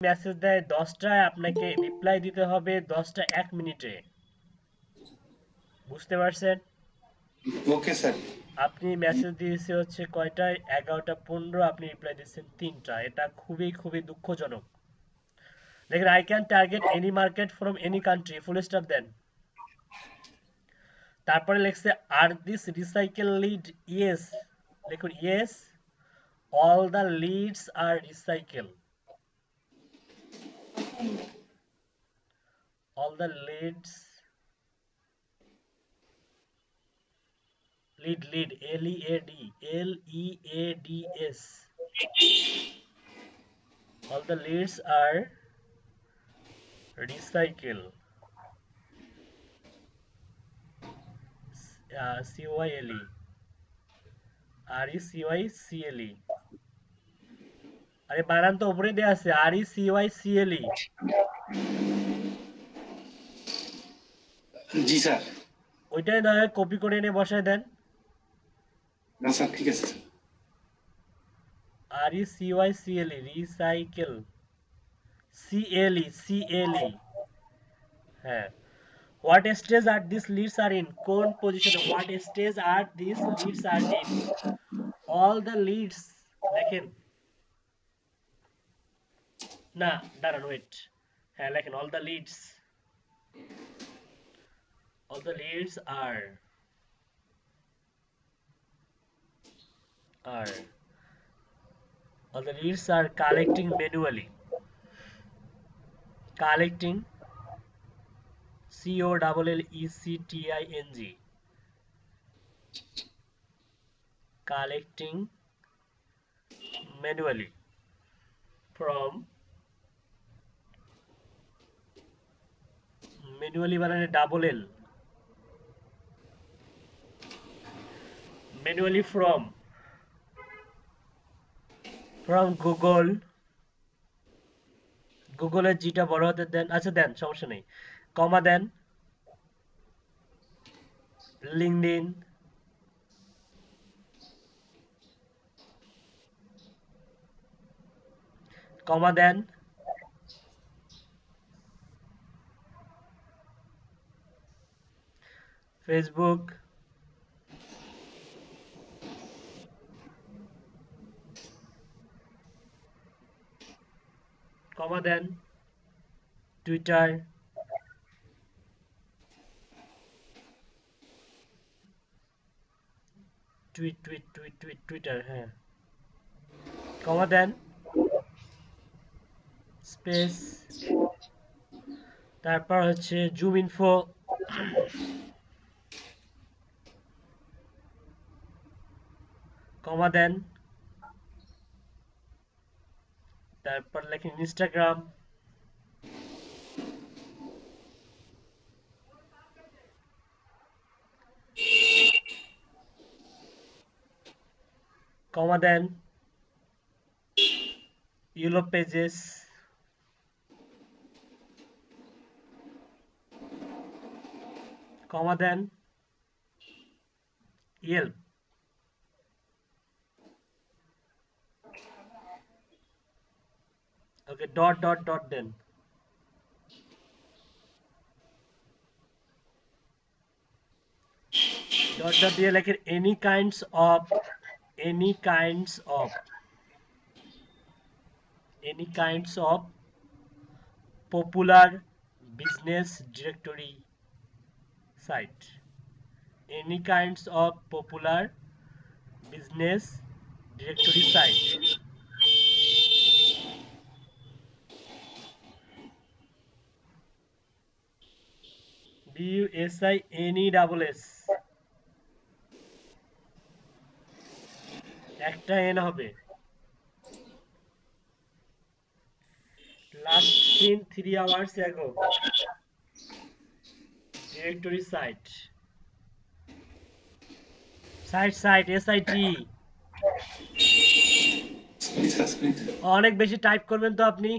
Message দেয় 10টায়, আপনাকে reply দিতে হবে 10টা 1 মিনিটে। বুঝতে পারছেন? Okay sir. আপনি মেসেজ দিয়েছে হচ্ছে কয়টায়, 11টা 15, আপনি রিপ্লাই দিচ্ছেন 3টা। এটা খুবই খুবই দুঃখজনক। দেখেন, I can target any market from any country, full stop দেন। তারপরে লিখছে আর দিস রিসাইকেল লিড, ইয়েস। লিখুন yes, all the leads are recycle, all the leads, lead LEADS, all the leads are recycle, CYLE, RECYCLE। আরে বানান তো উপরে দেয়া আছে, RECYCLE। জি স্যার। ওইটাই না হয় কপি করে এনে বসায় দেন। না স্যার, ঠিক আছে স্যার। RECYCLE, recycle, CLE। হ্যাঁ। What stage are these leads are in? কোন পজিশনে? What stage are these leads are in? All the leads, লেখেন। না, দাঁড়ান, ওয়েট। হ্যাঁ, লেখেন all the leads, all the leads are all the leads are collecting manually, collecting, COLLECTING, collecting manually from, manually বানানে double L, manually from গুগলের জিটা বড় হাতে দেন, আচ্ছা দেন, সমস্যা নেই, কমা দেন, লিঙ্কডইন, কমা দেন, ফেসবুক, কমা দেন, টুইটার, টুইটার, হ্যাঁ, কমা দেন, স্পেস, তারপর হচ্ছে জুম ইনফো, কমা দেন, তারপর লেখেন ইনস্টাগ্রাম, কমা দেন, ইউলো পেজেস, কমা দেন, ইয়েল্প, ওকে, ডট দেন, ডট দিয়ে লেখেন any kinds of popular business directory site, any kinds of popular business directory site, BUSINESS, একটা এন হবে, last seen 3 hours ago, directory site, SIT। অনেক বেশি টাইপ করবেন তো আপনি,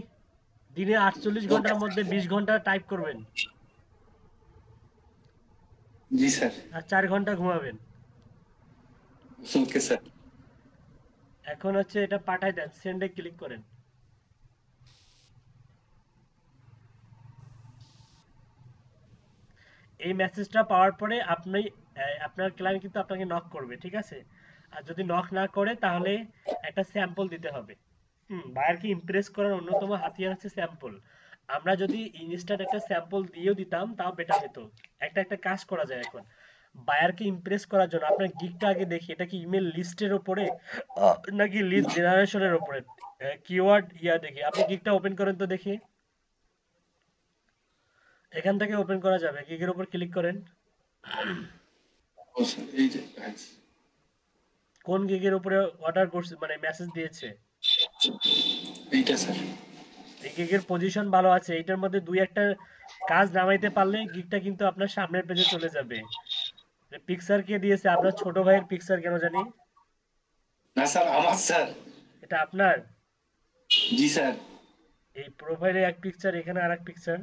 দিনে 48 ওকে ঘন্টার মধ্যে 20 ঘন্টা টাইপ করবেন, জি স্যার। আর 4 ঘন্টা ঘুমাবেন। Okay sir. এখন হচ্ছে এটা পাঠাই দেন, সেন্ডে ক্লিক করেন। এই মেসেজটা পাওয়ার পরে আপনি আপনার ক্লায়েন্ট কিন্তু আপনাকে নক করবে, ঠিক আছে? আর যদি নক না করে তাহলে একটা স্যাম্পল দিতে হবে। বায়ারকে ইমপ্রেস করার অন্যতম হাতিয়ার হচ্ছে স্যাম্পল। আমরা যদি ইনস্ট্যান্ট একটা স্যাম্পল দিয়েও দিতাম তাও বেটার হতো। একটা একটা কাজ করা যায় এখন। বায়ারকে ইমপ্রেস করার জন্য আপনার গিগটা আগে দেখি, এটা কি ইমেল লিস্টের উপরে নাকি লিস্ট জেনারেশনের উপরে? কিওয়ার্ড ইয়া দেখি, আপনি গিগটা ওপেন করেন তো দেখি। এখান থেকে ওপেন করা যাবে, গিগের উপর ক্লিক করেন। ও স্যার এই যে কোন গিগের উপরে অর্ডার করছে, মানে মেসেজ দিয়েছে? এইটা স্যার। এই গিগের পজিশন ভালো আছে, এইটার মধ্যে দুই একটা কাজ নামাইতে পারলে গিগটা কিন্তু আপনার সামনের পেজে চলে যাবে। পিকচার কে দিয়েছে? আপনার ছোট ভাইয়ের পিকচার কেন জানি। না স্যার আমার স্যার। এটা আপনার? জি স্যার। এই প্রোফাইলে এক পিকচার, এখানে আর এক পিকচার।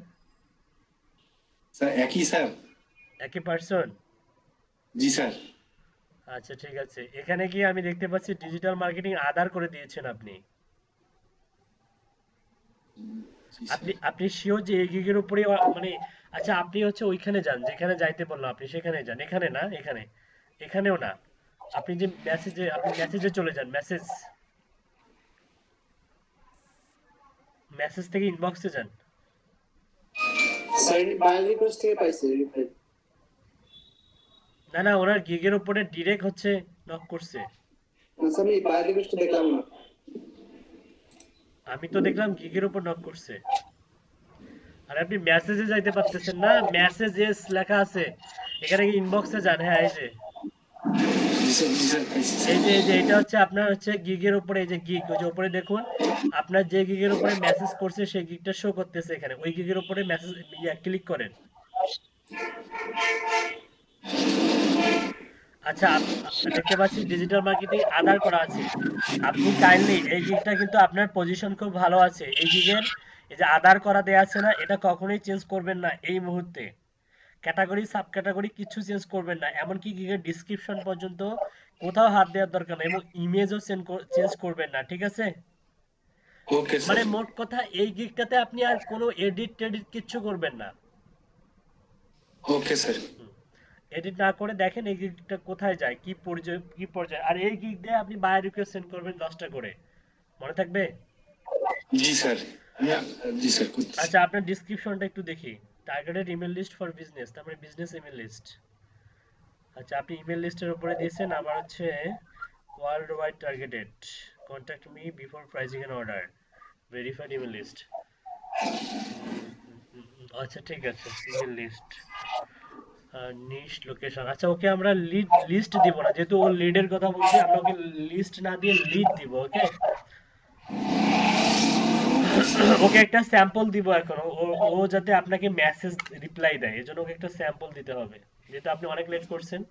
স্যার একই স্যার। একই পার্সন? জি স্যার। আচ্ছা ঠিক আছে, এখানে কি আমি দেখতে পাচ্ছি ডিজিটাল মার্কেটিং আধার করে দিয়েছেন আপনি। জি আপনি স্যার। আপনি শিওর যে এই গিগের উপরে মানে, আচ্ছা আপনি হচ্ছে ওইখানে যান যেখানে যাইতে বললাম, আপনি সেখানে যান। এখানে না, এখানে, এখানেও না। আপনি যে মেসেজে, আপনি মেসেজে চলে যান, মেসেজ, মেসেজ থেকে ইনবক্সে যান। স্যার বায়ার রিকোয়েস্ট থেকে পাইছে রিপ্লাই। না না, ওনার গিগের উপরে ডিরেক্ট হচ্ছে নক করছে। স্যার আমি বায়ার রিকোয়েস্ট দেখলাম না। আমি তো দেখলাম গিগের উপর নক করছে। আর আপনি মেসেজে যাইতে পারতেছেন না, মেসেজেস লেখা আছে, এখানে কি ইনবক্সে যান। হ্যাঁ এই যে, জি স্যার জি স্যার পাইছি স্যার। এই যে এটা হচ্ছে আপনার হচ্ছে গিগের উপরে, এই যে গিগ, ওই যে উপরে দেখুন, আপনার যে গিগের উপরে মেসেজ করছে সেই গিগটা শো করতেছে এখানে। ওই গিগের উপরে মেসেজ ক্লিক করেন। আচ্ছা দেখতে পাচ্ছি ডিজিটাল মার্কেটিং আধার করা আছে। আপনি কাইন্ডলি, এই গিগটা কিন্তু আপনার পজিশন খুব ভালো আছে, এই গিগের এই যে আধার করা দেয়া আছে না, এটা কখনোই চেঞ্জ করবেন না এই মুহূর্তে। ক্যাটাগরি সাব ক্যাটাগরি কিছু চেঞ্জ করবেন না, এমনকি গিগের ডিসক্রিপশন পর্যন্ত কোথাও হাত দেওয়ার দরকার নেই, এবং ইমেজও চেঞ্জ করবেন না, ঠিক আছে? ওকে মানে স্যার। মোট কথা এই গিগটাতে আপনি আর কোনো এডিট টেডিট কিচ্ছু করবেন না। Okay sir. এডিট না করে দেখেন এই গিগটা কোথায় যায়, কি পর্যায়ে কি পর্যায়ে। আর এই গিগ দিয়ে আপনি বাই রিকোয়েস্ট সেন্ড করবেন 10টা করে, মনে থাকবে? জি স্যার। জি স্যার করতেছি। আচ্ছা আপনার ডিসক্রিপশনটা একটু দেখি। Targeted email list for business, তার মানে বিজনেস ইমেল লিস্ট। আচ্ছা আপনি ইমেল লিস্টের উপরে দিয়েছেন, আবার হচ্ছে world wide targeted, contact me before pricing and order, verified email list. আচ্ছা ঠিক আছে, ইমেল লিস্ট, নিশ লোকেশন। আচ্ছা ওকে আমরা লিস্ট দিব না, যেহেতু ও লিডের কথা বলছে, আমরা ওকে লিস্ট না দিয়ে লিড দিব, ওকে? ওকে একটা স্যাম্পল দিব এখন, ও ও যাতে আপনাকে মেসেজ রিপ্লাই দেয়, এজন্য ওকে একটা স্যাম্পল দিতে হবে। যেহেতু আপনি অনেক লেট করছেন,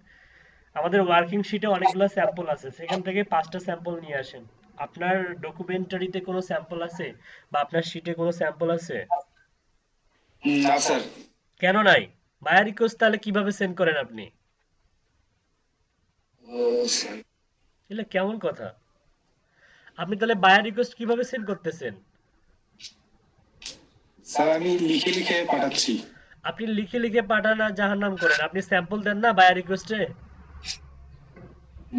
আমাদের ওয়ার্কিং শিটে অনেকগুলো স্যাম্পল আছে, সেখান থেকে 5টা স্যাম্পল নিয়ে আসেন। আপনার ডকুমেন্টারিতে কোনো স্যাম্পল আছে, বা আপনার শিটে কোনো স্যাম্পল আছে? না স্যার। কেন নাই? বায়ার রিকোয়েস্ট তাহলে কিভাবে সেন্ড করেন আপনি? ও স্যার। এগুলো কেমন কথা? আপনি তাহলে বায়ার রিকোয়েস্ট কিভাবে সেন্ড করতেছেন? স্যার আমি লিখে লিখে পাঠাচ্ছি। আপনি লিখে লিখে পাঠান আর জাহান্নাম করেন, আপনি স্যাম্পল দেন না বায়ার রিকোয়েস্টে?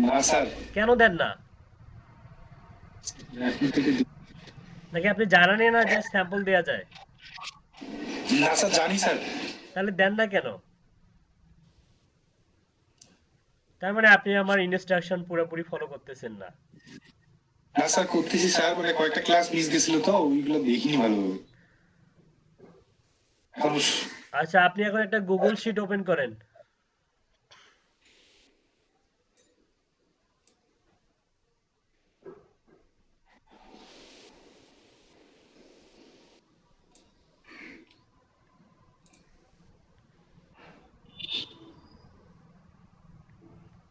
না স্যার। কেন দেন না? এখন থেকে নাকি আপনি জানানই না যে স্যাম্পল দেয়া যায়? না স্যার জানি স্যার। তাহলে দেন না কেন? তার মানে আপনি আমার ইনস্ট্রাকশন পুরোপুরি ফলো করতেছেন না। না স্যার করতেছি স্যার, মানে কয়েকটা ক্লাস মিস গেছিল তো ওইগুলো দেখিনি ভালোভাবে। এখন আচ্ছা আপনি এখন একটা গুগল শিট ওপেন করেন।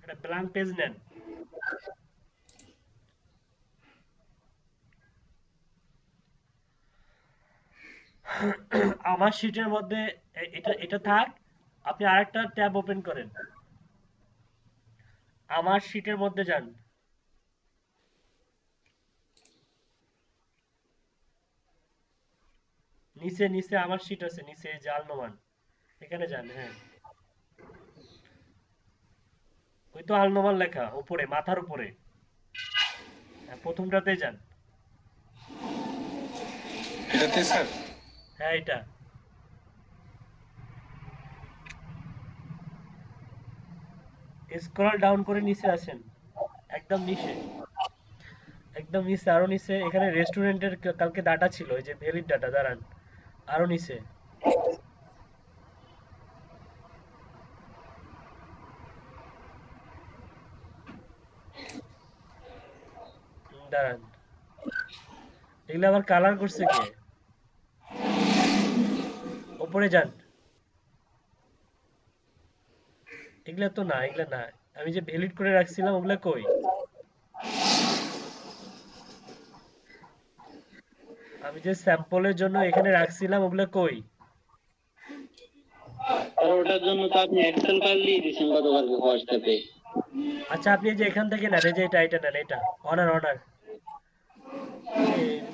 একটা ব্ল্যাঙ্ক পেজ নেন। আমার শিটের মধ্যে এটা এটা থাক, আপনি আরেকটা ট্যাব ওপেন করেন, আমার শিটের মধ্যে যান। নিচে নিচে আমার শিট আছে, নিচে এই যে আল নোমান, এখানে যান। হ্যাঁ ওই তো আলনোমান লেখা উপরে, মাথার উপরে। হ্যাঁ, প্রথমটাতে যান। এটাতে স্যার? হ্যাঁ, এটা। স্ক্রল ডাউন করে নিচে আসেন, একদম নিচে, একদম নিচে, আরো নিচে। এখানে রেস্টুরেন্টের কালকে ডাটা ছিল, ওই যে ভ্যালিড ডাটা, দাঁড়ান, আরো নিচে। দাঁড়ান, এগুলো আবার কালার করছে কে? উপরে যান। এগুলা তো না, এগুলা না। আমি যে ভ্যালিড করে রাখছিলাম ওগুলা কই? আমি যে স্যাম্পলের জন্য এখানে রাখছিলাম ওগুলা কই? আর ওটার জন্য তো আপনি এক্সেল ফাইল দিয়ে দিয়েছেন গতকালকে হোয়াটসঅ্যাপে। আচ্ছা, আপনি এই যে এখান থেকে নেন, এই যে এটা নেন, এটা অনার অনার।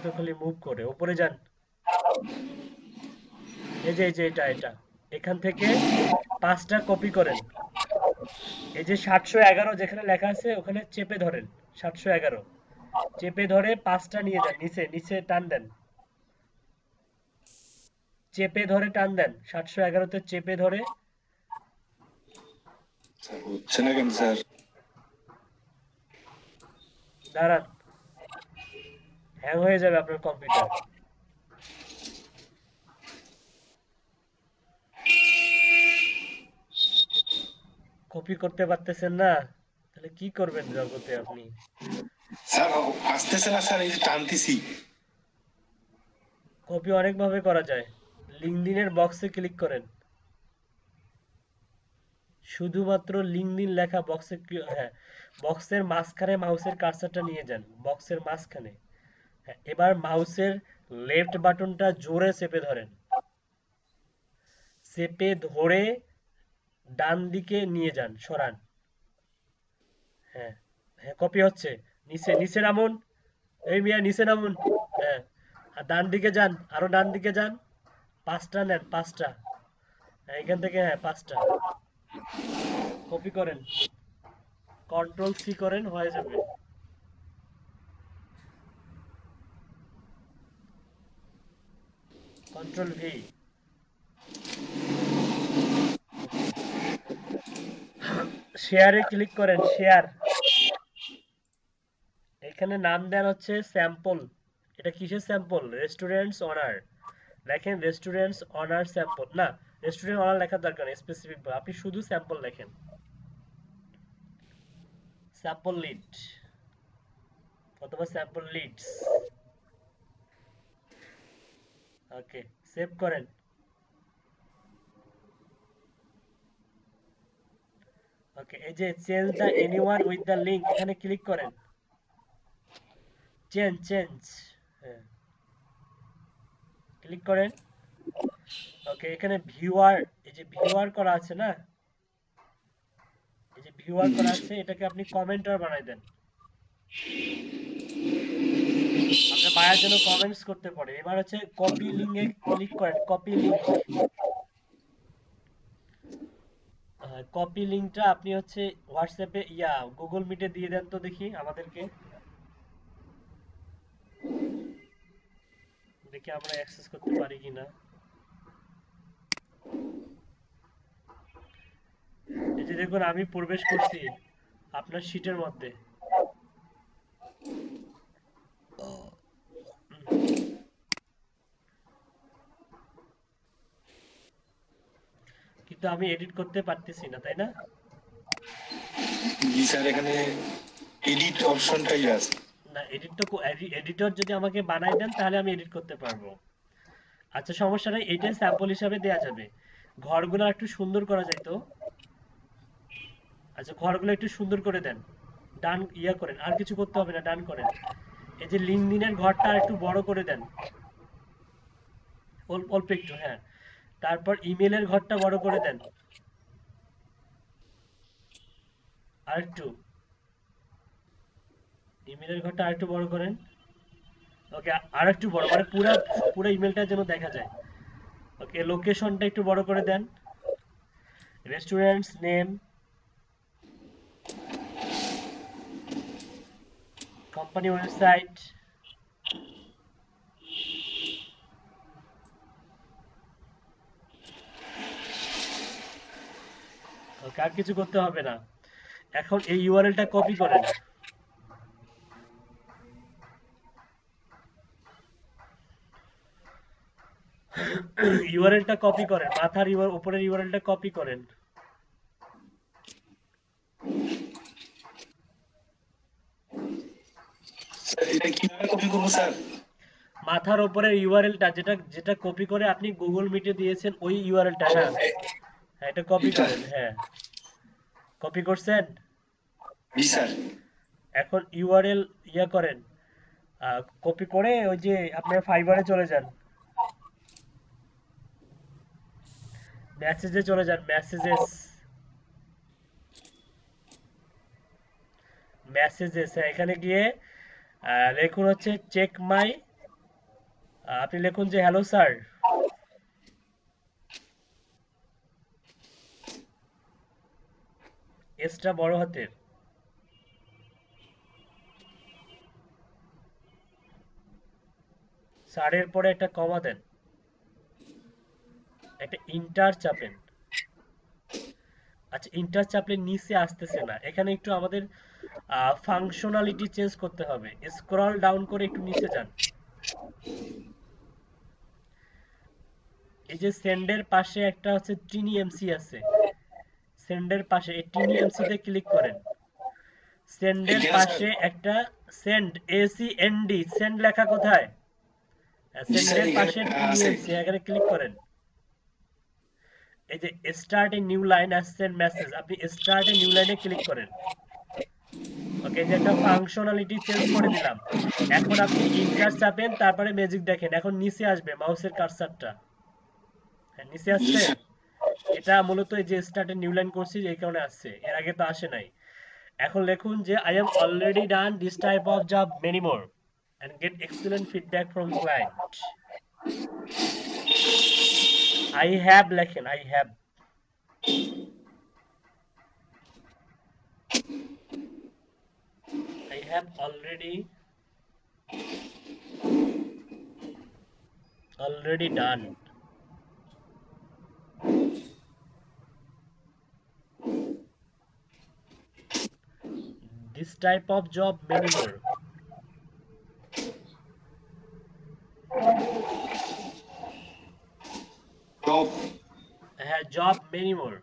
তো খালি মুভ করে উপরে যান। এই যে এটা এখান থেকে 5টা কপি করেন। এই যে 711 যেখানে লেখা আছে ওখানে চেপে ধরেন। 711 চেপে ধরে 5টা নিয়ে যান, নিচে নিচে টান দেন, চেপে ধরে টান দেন। 711-তে চেপে ধরে। স্যার হচ্ছে না কেন স্যার? দাঁড়ান, হ্যাং হয়ে যাবে আপনার কম্পিউটার। কপি করতে পারতেছেন না, তাহলে কি করবেন জগতে আপনি? স্যার আসতেছে না স্যার, এই যে টানতেছি। কপি অনেক ভাবে করা যায়। লিঙ্কডইনের বক্সে ক্লিক করেন, শুধুমাত্র লিঙ্কডইন লেখা বক্সে, হ্যাঁ, বক্সের মাঝখানে মাউসের কার্সারটা নিয়ে যান, বক্সের মাঝখানে। হ্যাঁ, এবার মাউসের লেফট বাটনটা জোরে চেপে ধরেন, চেপে ধরে ডান দিকে নিয়ে যান, সরান। হ্যাঁ, হ্যাঁ, কপি হচ্ছে। নিচে নিচে নামুন, এই মিয়া নিচে নামুন। হ্যাঁ, আর ডান দিকে যান, আরো ডান দিকে যান। 5টা নেন, 5টা। হ্যাঁ, এখান থেকে, হ্যাঁ, 5টা কপি করেন, কন্ট্রোল সি করেন, হয়ে যাবে। Control V. শেয়ারে ক্লিক করেন, শেয়ার। এখানে নাম দেন হচ্ছে স্যাম্পল। এটা কিসের স্যাম্পল? Restaurants honour. লেখেন রেস্টুরেন্টস অনার স্যাম্পল। না, রেস্টুরেন্ট অনার লেখার দরকার নেই স্পেসিফিক, আপনি শুধু স্যাম্পল লেখেন, স্যাম্পল লিড অথবা স্যাম্পল লিডস। ওকে, সেভ করেন। ওকে, এই যে change the anyone with the link, এখানে ক্লিক করেন। চেঞ্জ চেঞ্জ, হ্যাঁ, ক্লিক করেন। ওকে, এখানে ভিউয়ার, এই যে ভিউয়ার করা আছে না, এই যে ভিউয়ার করা আছে, এটাকে আপনি কমেন্টার বানাই দেন, আপনার বায়ার যেন কমেন্টস করতে পারে। এবার হচ্ছে কপি লিংকে ক্লিক করেন, কপি লিংক। কপি লিংকটা আপনি হচ্ছে হোয়াটসঅ্যাপে, গুগল মিটে দিয়ে দেন তো দেখি আমাদেরকে, দেখি আমরা অ্যাক্সেস করতে পারি কিনা। এই যে দেখুন, আমি প্রবেশ করছি আপনার শীটের মধ্যে। কিন্তু আমি এডিট করতে পারতেছি না, তাই না? জি স্যার, এখানে এডিট অপশনটাই আছে। না, এডিটর যদি আমাকে বানাই দেন তাহলে আমি এডিট করতে পারবো। আচ্ছা, সমস্যা নাই, এইটাই স্যাম্পল হিসাবে দেয়া যাবে। ঘরগুলো একটু সুন্দর করা যায় তো। আচ্ছা, ঘরগুলো একটু সুন্দর করে দেন, ডান করেন, আর কিছু করতে হবে না, ডান করেন। এই যে লিঙ্কডইনের ঘরটা একটু বড় করে দেন, অল্প অল্প একটু, হ্যাঁ। তারপর ইমেলের ঘরটা বড় করে দেন, আর একটু। ইমেলের ঘরটা আর একটু বড় করেন। ওকে, আর একটু বড়, মানে পুরা পুরো ইমেলটা যেন দেখা যায়। ওকে, লোকেশনটা একটু বড় করে দেন, রেস্টুরেন্টস নেম, কোম্পানি ওয়েবসাইট, কার কিছু করতে হবে না। এখন এই ইউআরএলটা কপি করেন, ইউআরএলটা কপি করেন, মাথার উপরের ইউআরএলটা কপি করেন। স্যার এটা কিভাবে কপি করবো স্যার? মাথার উপরের ইউআরএলটা যেটা যেটা কপি করে আপনি গুগল মিটে দিয়েছেন ওই ইউআরএলটা, হ্যাঁ হ্যাঁ, এটা কপি এটা? করেন, হ্যাঁ কপি করছেন। জি স্যার। এখন ইউআরএল ইয়া করেন, কপি করে ওই যে আপনার ফাইবারে চলে যান, মেসেজে চলে যান, মেসেজেস, মেসেজেস এখানে গিয়ে লিখুন হচ্ছে চেক মাই, আপনি লিখুন যে হ্যালো স্যার, এসটা বড় হাতের, স্যারের পরে একটা কমা দেন, একটা ইন্টার চাপেন। আচ্ছা ইন্টার চাপলে নিচে আসতেছে না, এখানে একটু আমাদের ফাংশনালিটি চেঞ্জ করতে হবে, স্ক্রল ডাউন করে একটু নিচে যান। এই যে সেন্ডের পাশে একটা হচ্ছে টিনি এমসি আছে, সেন্ডের পাশে এই টিনি এমসি তে ক্লিক করেন। সেন্ডের এটা পাশে স্যার? একটা সেন্ড, এসিএনডি, সেন্ড লেখা কোথায়? জি স্যার, সেন্ডের এখানে পাশে টিনি আছে। এমসি, এখানে ক্লিক করেন। এই যে স্টার্ট এ নিউ লাইন আসছে মেসেজ, আপনি স্টার্ট এ নিউ লাইনে ক্লিক করেন। ওকে, যে একটা ফাংশনালিটি চেঞ্জ করে দিলাম। এখন আপনি ইন্টার চাপেন, তারপরে ম্যাজিক দেখেন, এখন নিচে আসবে মাউসের কার্সারটা, হ্যাঁ নিচে জি আসছে। স্যার। এটা মূলত এই যে স্টার্টে নিউ লাইন করছি এই কারণে আসছে, এর আগে তো আসে নাই। এখন লিখুন যে I am already done this type of job many more and get excellent feedback from client. I have লেখেন, I have, I have already done this type of job many more. Job. Job many more.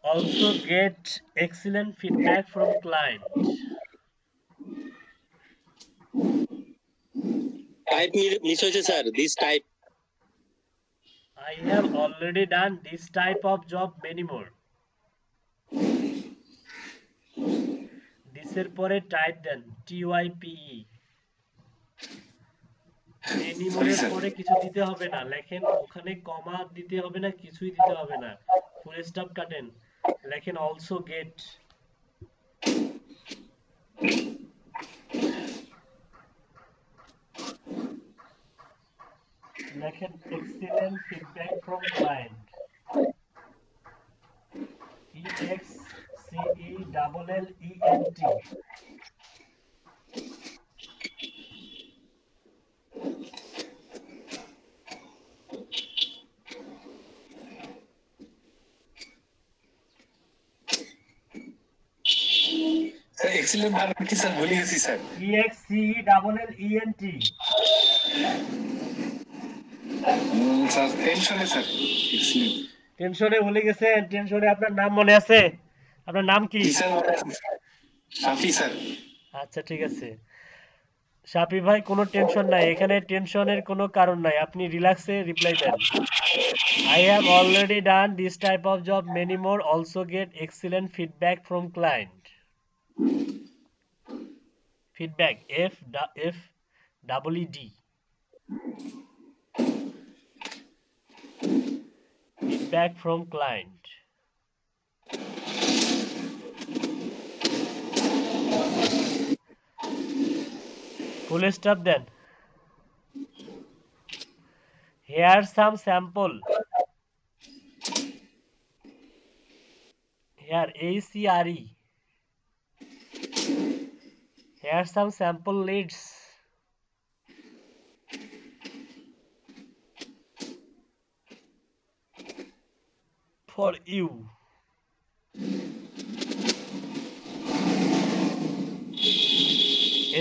Also get excellent feedback from client. Type miss হয়েছে sir, this type. I have already done this type of job many more. This এর পরে type দেন TYPE। many more sorry এর sir. পরে কিছু দিতে হবে না, লেখেন ওখানে কমা দিতে হবে না, কিছুই দিতে হবে না, ফুল স্টপ কাটেন, লেখেন also get, লেখেন excellent feedback from client, EXCELLENT। Sir excellent মানে কি স্যার? ভুলে গেছি স্যার। EXCELLENT। স্যার টেনশনে স্যার। এক্সিলেন্ট। টেনশনে ভুলে গেছেন? টেনশনে আপনার নাম মনে আছে? আপনার নাম কি? জি স্যার, মনে আছে স্যার। সাফি স্যার। আচ্ছা ঠিক আছে শাপি ভাই, কোনো টেনশন নাই, এখানে টেনশনের কোনো কারণ নাই, আপনি রিল্যাক্সে রিপ্লাই দেন। I have already done this type of job many more, also get excellent feedback from client. Feedback, FEED, feedback from client. Full stop then. Here's some sample. Here ACRE, Here are some sample leads. For you.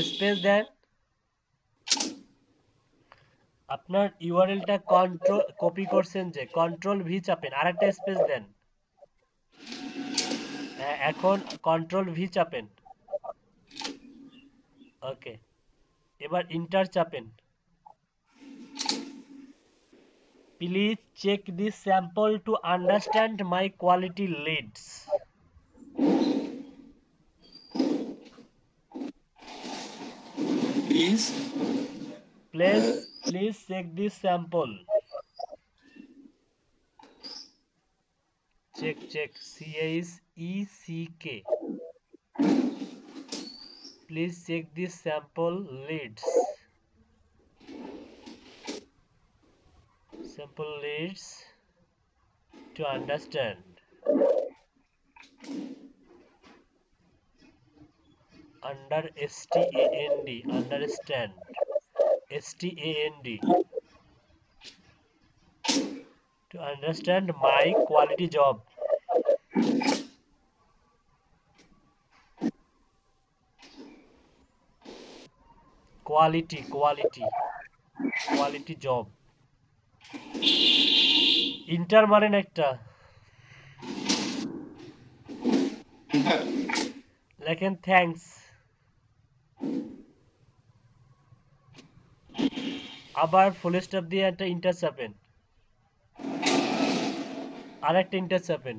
Space দেন, আপনার ইউআরএলটা control copy করছেন যে control V চাপেন, আরেকটা space দেন। হ্যাঁ, এখন control V চাপেন। Okay, এবার ইন্টার চাপেন। Please check this sample to understand my quality leads. Please please check this sample. Check CHECK। Please check this sample leads. Sample leads to understand. Understand. Understand. STAND. To understand my quality job. Quality job. Inter মারেন একটা, লেখেন thanks. আবার full stop দিয়ে একটা inter চাপেন, আরেকটা inter চাপেন।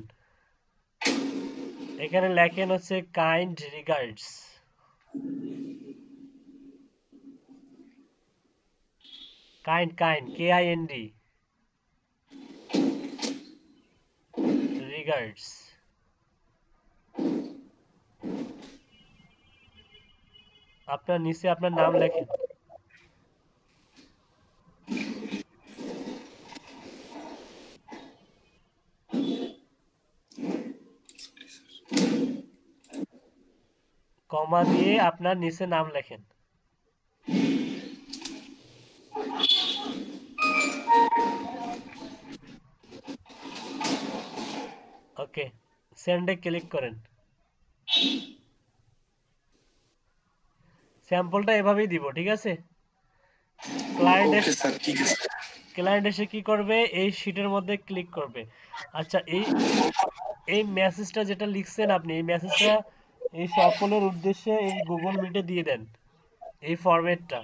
এখানে লেখেন হচ্ছে kind regards. kind KIND regards। আপনার নিচে আপনার নাম লেখেন। কমা দিয়ে আপনার নিচে নাম লেখেন। ওকে, সেন্ডে ক্লিক করেন। স্যাম্পলটা এভাবেই দিব, ঠিক আছে? ক্লায়েন্ট এসে কি করবে, এই শীটের মধ্যে ক্লিক করবে। আচ্ছা, এই মেসেজটা যেটা লিখছেন আপনি, এই মেসেজটা এই সকলের উদ্দেশ্যে এই গুগল মিটে দিয়ে দেন, এই ফরম্যাটটা।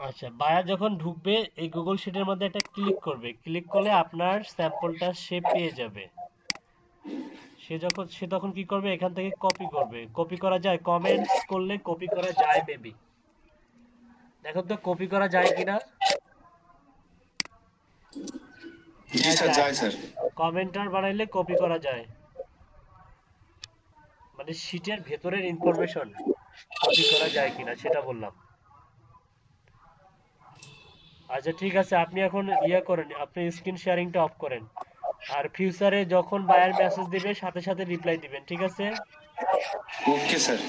আচ্ছা, বায়ার যখন ঢুকবে এই গুগল শিটের মধ্যে একটা ক্লিক করবে, ক্লিক করলে আপনার স্যাম্পলটা সে পেয়ে যাবে। সে তখন কি করবে, এখান থেকে কপি করবে। কপি করা যায়, কমেন্টস করলে কপি করা যায় মেবি। দেখো তো কপি করা যায় কিনা। জি স্যার, যায় স্যার। কমেন্টার বানাইলে কপি করা যায়, মানে শিটের ভেতরের ইনফরমেশন কপি করা যায় কিনা সেটা বললাম। আচ্ছা ঠিক আছে, আপনি এখন করেন, আপনি স্ক্রিন শেয়ারিংটা অফ করেন। আর ফিউচারে যখন বায়ার মেসেজ দিবে সাথে সাথে রিপ্লাই দিবেন, ঠিক আছে? Okay sir.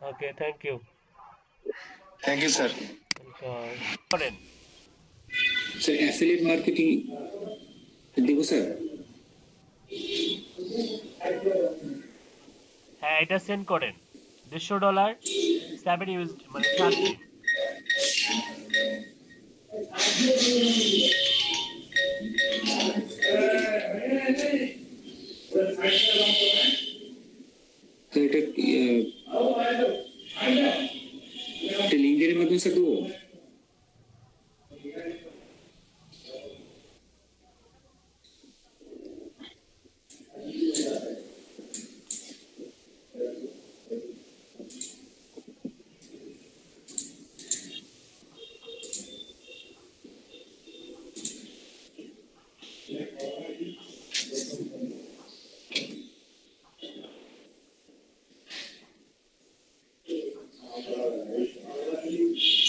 Okay, thank you sir. করেন স্যার অ্যাফিলিয়েট মার্কেটিং দিব স্যার। হ্যাঁ, এটা সেন্ড করেন। $150 7 ইউজ মানে চার্জ। এটা লিঙ্কের মাধ্যমে স্যার দেবো।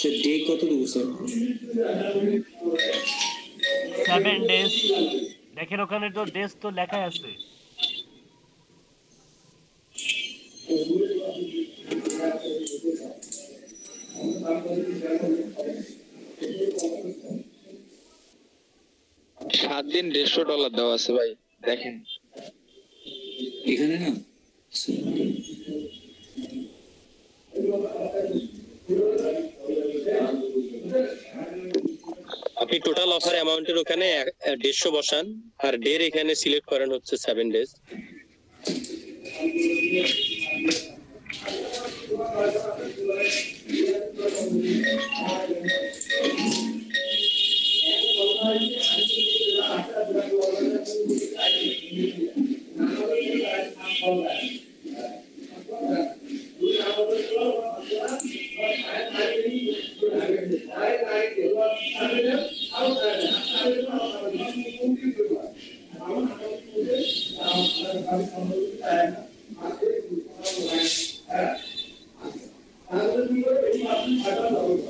স্যার ডে কত দেবো স্যার? 7 ডেজ। দেখেন ওখানে তো ডেজ তো লেখাই আছে। $7 $150 দেওয়া আছে ভাই, দেখেন এখানে না আপনি টোটাল অফার অ্যামাউন্টের ওখানে 150 বসান, আর ডের এখানে সিলেক্ট করেন হচ্ছে 7 ডেজ।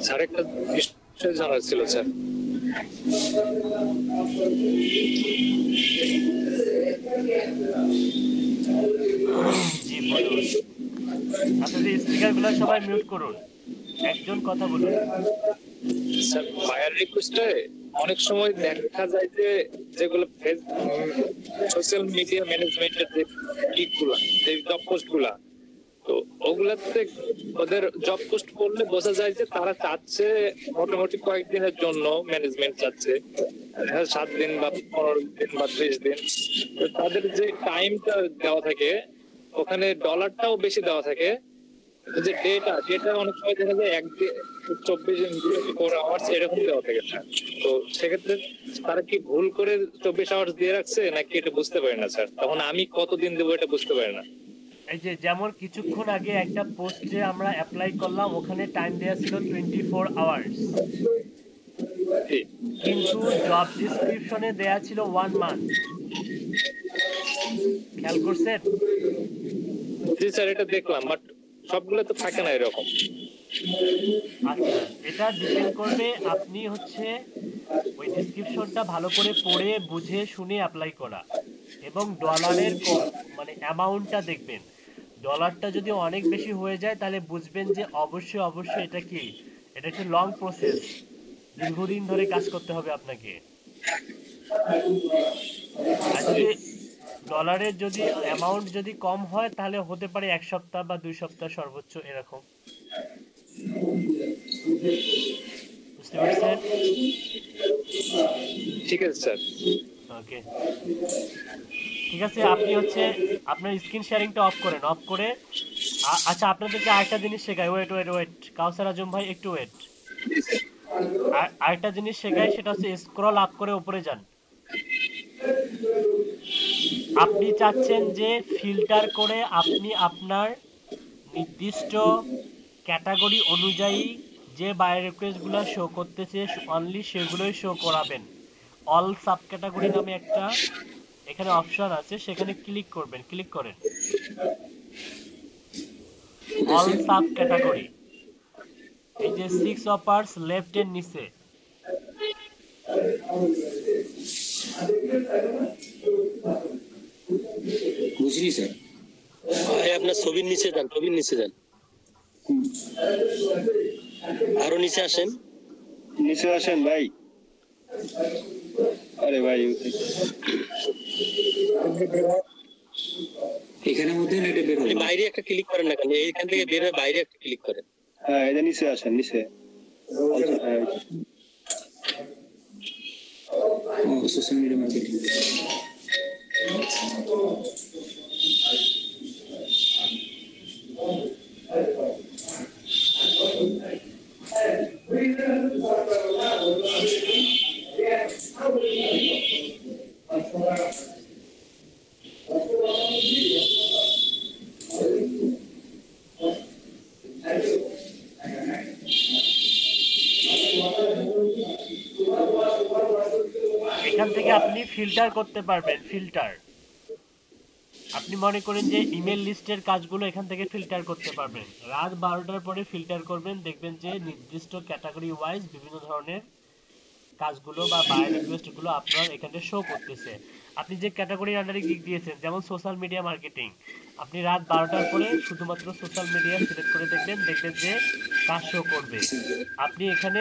স্যার একটা বিষয় জানার ছিল স্যার। জি বলুন। আপনাদের স্পিকারগুলো সবাই মিউট করুন, একজন কথা বলুন। স্যার ফায়ার রিকোয়েস্টে অনেক সময় দেখা যায় যে যেগুলো সোশ্যাল মিডিয়া ম্যানেজমেন্টের যে টিকগুলা, যে জব পোস্টগুলা, তো ওগুলাতে ওদের জব পোস্ট করলে বোঝা যায় যে তারা চাচ্ছে মোটামুটি কয়েকদিনের জন্য ম্যানেজমেন্ট চাচ্ছে, 7 দিন বা 15 দিন বা 30 দিন। তো তাদের যে টাইমটা দেওয়া থাকে ওখানে ডলারটাও বেশি দেওয়া থাকে, যে ডেটা অনেক সময় দেখা যায় 24 আওয়ার্স এরকম দেওয়া থাকে। তো সেক্ষেত্রে তারা কি ভুল করে 24 আওয়ার্স দিয়ে রাখছে নাকি এটা বুঝতে পারি না স্যার। তখন আমি কতদিন দেবো এটা বুঝতে পারি না। এই যে যেমন কিছুক্ষণ আগে একটা পোস্টে আমরা অ্যাপ্লাই করলাম, ওখানে টাইম দেওয়া ছিল 24 আওয়ার্স, কিন্তু জব ডেসক্রিপশনে দেয়া ছিল 1 মান্থ। খেয়াল করছেন? জি স্যার, এটা দেখলাম, বাট সবগুলো তো থাকে না এরকম। আচ্ছা, এটা ডিপেন্ড করবে আপনি হচ্ছে ওই ডেসক্রিপশনটা ভালো করে পড়ে বুঝে শুনে অ্যাপ্লাই করা, এবং ডলারের মানে অ্যামাউন্টটা দেখবেন। ডলারটা যদি অনেক বেশি হয়ে যায় তাহলে বুঝবেন যে অবশ্যই অবশ্যই এটা কি, এটা একটা লং প্রসেস, দীর্ঘদিন ধরে কাজ করতে হবে আপনাকে। আর যদি ডলারের যদি অ্যামাউন্ট যদি কম হয় তাহলে হতে পারে 1 সপ্তাহ বা 2 সপ্তাহ সর্বোচ্চ এরকম। বুঝতে পারছেন? ঠিক আছে স্যার। ওকে, ঠিক আছে। আপনি হচ্ছে আপনার স্ক্রিন শেয়ারিংটা অফ করেন, অফ করে আচ্ছা আপনাদেরকে আরেকটা জিনিস শেখাই। ওয়েট ওয়েট ওয়েট, কাউসার আজম ভাই একটু ওয়েট। আরেকটা জিনিস শেখাই, সেটা হচ্ছে স্ক্রল আপ করে উপরে যান। আপনি চাচ্ছেন যে ফিল্টার করে আপনি আপনার নির্দিষ্ট ক্যাটাগরি অনুযায়ী যে বাই রিকোয়েস্টগুলো শো করতেছে অনলি সেগুলোই শো করাবেন। অল সাব ক্যাটাগরি নামে একটা এখানে অপশন আছে, সেখানে ক্লিক করবেন, ক্লিক করেন অল সাব ক্যাটাগরি। এই যে 6 অফার্স লেফট এর নিচে, বুঝলি স্যার? ভাই আপনার ছবির নিচে যান, ছবির নিচে যান, আরো নিচে আসেন, নিচে আসেন ভাই। আরে ভাই এখানের মধ্যে না এটা বের আপনি হলো। বাইরে একটা ক্লিক করেন না কেন, এইখান থেকে বের হয়ে বাইরে একটা ক্লিক করেন। হ্যাঁ, এটা নিচে আসেন, নিচে। Social media marketing. এখান থেকে আপনি ফিল্টার করতে পারবেন। ফিল্টার, আপনি মনে করেন যে ইমেল লিস্টের কাজগুলো এখান থেকে ফিল্টার করতে পারবেন। রাত 12টার পরে ফিল্টার করবেন, দেখবেন যে নির্দিষ্ট ক্যাটাগরি ওয়াইজ বিভিন্ন ধরনের কাজগুলো বা বায়ার রিকোয়েস্ট গুলো আপনার এখানে শো করতেছে। আপনি যে ক্যাটাগরির আন্ডারে গিগ দিয়েছেন, যেমন সোশ্যাল মিডিয়া মার্কেটিং, আপনি রাত 12টার পরে শুধুমাত্র সোশ্যাল মিডিয়া সিলেক্ট করে দেখবেন যে কাজ শো করবে। আপনি এখানে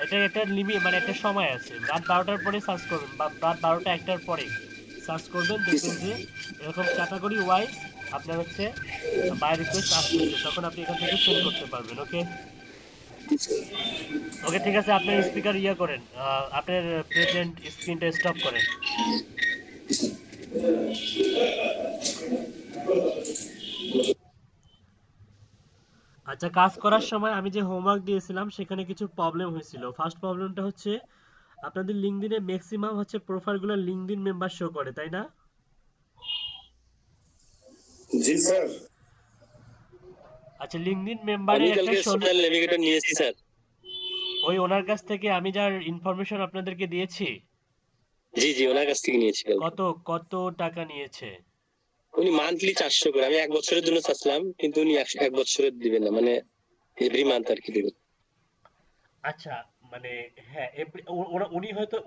এটা একটা লিমিট, মানে একটা সময় আছে, রাত 12টার পরে সার্চ করবেন বা রাত 12টা 1টার পরে সার্চ করবেন, দেখবেন যে এরকম ক্যাটাগরি ওয়াইজ আপনার হচ্ছে বাই রিকোয়েস্ট আসতেছে, তখন আপনি এখান থেকে সেল করতে পারবেন। ওকে ওকে ঠিক আছে, আপনার স্পিকার ইয়া করেন, আপনার প্রেজেন্ট স্ক্রিনটা স্টপ করেন। আচ্ছা, কাজ করার সময় আমি যে হোমওয়ার্ক দিয়েছিলাম সেখানে কিছু প্রবলেম হয়েছিল। ফার্স্ট প্রবলেমটা হচ্ছে আপনাদের লিঙ্কডইনে ম্যাক্সিমাম হচ্ছে প্রোফাইলগুলো লিঙ্কডইন মেম্বার শো করে, তাই না? জি স্যার। আচ্ছা, লিঙ্কডইন মেম্বারে আমি একটা কালকে সোশ্যাল নেভিগেটর নিয়েছি স্যার। ওই ওনার কাছ থেকে আমি যার ইনফরমেশন আপনাদেরকে দিয়েছি। জি জি, ওনার কাছ থেকে নিয়েছি কালকে। কত টাকা নিয়েছে? উনি মান্থলি 400 করে, আমি 1 বছরের জন্য চাচ্ছিলাম, কিন্তু উনি 1 বছরের দিবেন না, মানে এভরি মান্থ আর কি দিবেন। আচ্ছা, মানে হ্যাঁ,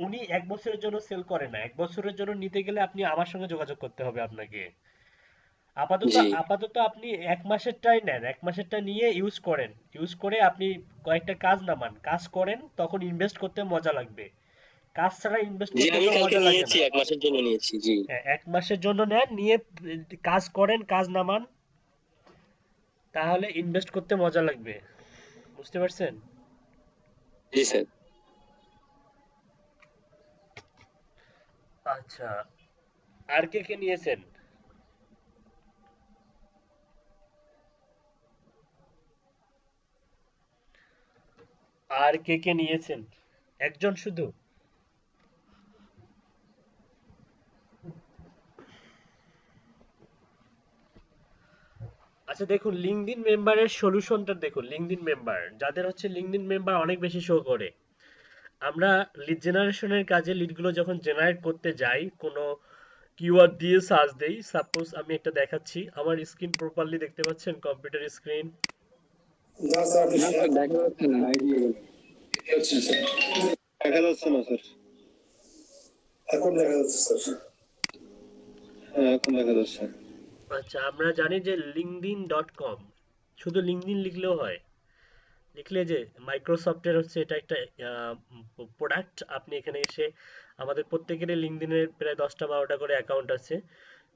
উনি 1 বছরের জন্য সেল করে না। 1 বছরের জন্য নিতে গেলে আপনি আমার সঙ্গে যোগাযোগ করতে হবে আপনাকে। আপাতত আপনি 1 মাসেরটাই নেন, 1 মাসেরটা নিয়ে ইউজ করেন, ইউজ করে আপনি কয়েকটা কাজ নামান, কাজ করেন, তখন ইনভেস্ট করতে মজা লাগবে। কাজ ছাড়া ইনভেস্ট জি, করতে আমি তো কালকে মজা লাগে নিয়েছি, না। 1 মাসের জন্য নিয়েছি। জি হ্যাঁ, 1 মাসের জন্য নেন, নিয়ে কাজ করেন, কাজ নামান, তাহলে ইনভেস্ট করতে মজা লাগবে। বুঝতে পারছেন? জি স্যার। আচ্ছা, আর কে নিয়েছেন? আর কে নিয়েছেন? একজন শুধু? আচ্ছা, দেখুন লিঙ্কডইন মেম্বারের সলিউশনটা দেখুন। লিঙ্কডইন মেম্বার যাদের হচ্ছে লিঙ্কডইন মেম্বার অনেক বেশি শো করে, আমরা লিড জেনারেশনের কাজে লিডগুলো যখন জেনারেট করতে যাই, কোনো কিওয়ার্ড দিয়ে সার্চ দেই, সাপোজ আমি একটা দেখাচ্ছি, আমার স্ক্রিন প্রপারলি দেখতে পাচ্ছেন, কম্পিউটার স্ক্রিন? না স্যার, দেখা যাচ্ছে না স্যার। এখন দেখা যাচ্ছে স্যার। হ্যাঁ, এখন দেখা যাচ্ছে। আচ্ছা, আমরা জানি যে linkedin.com, শুধু লিঙ্কডইন লিখলেও হয়, লিখলে যে মাইক্রোসফটের হচ্ছে এটা একটা প্রোডাক্ট। আপনি এখানে এসে, আমাদের প্রত্যেকেরই লিঙ্কডইনের প্রায় 10টা 12টা করে অ্যাকাউন্ট আছে,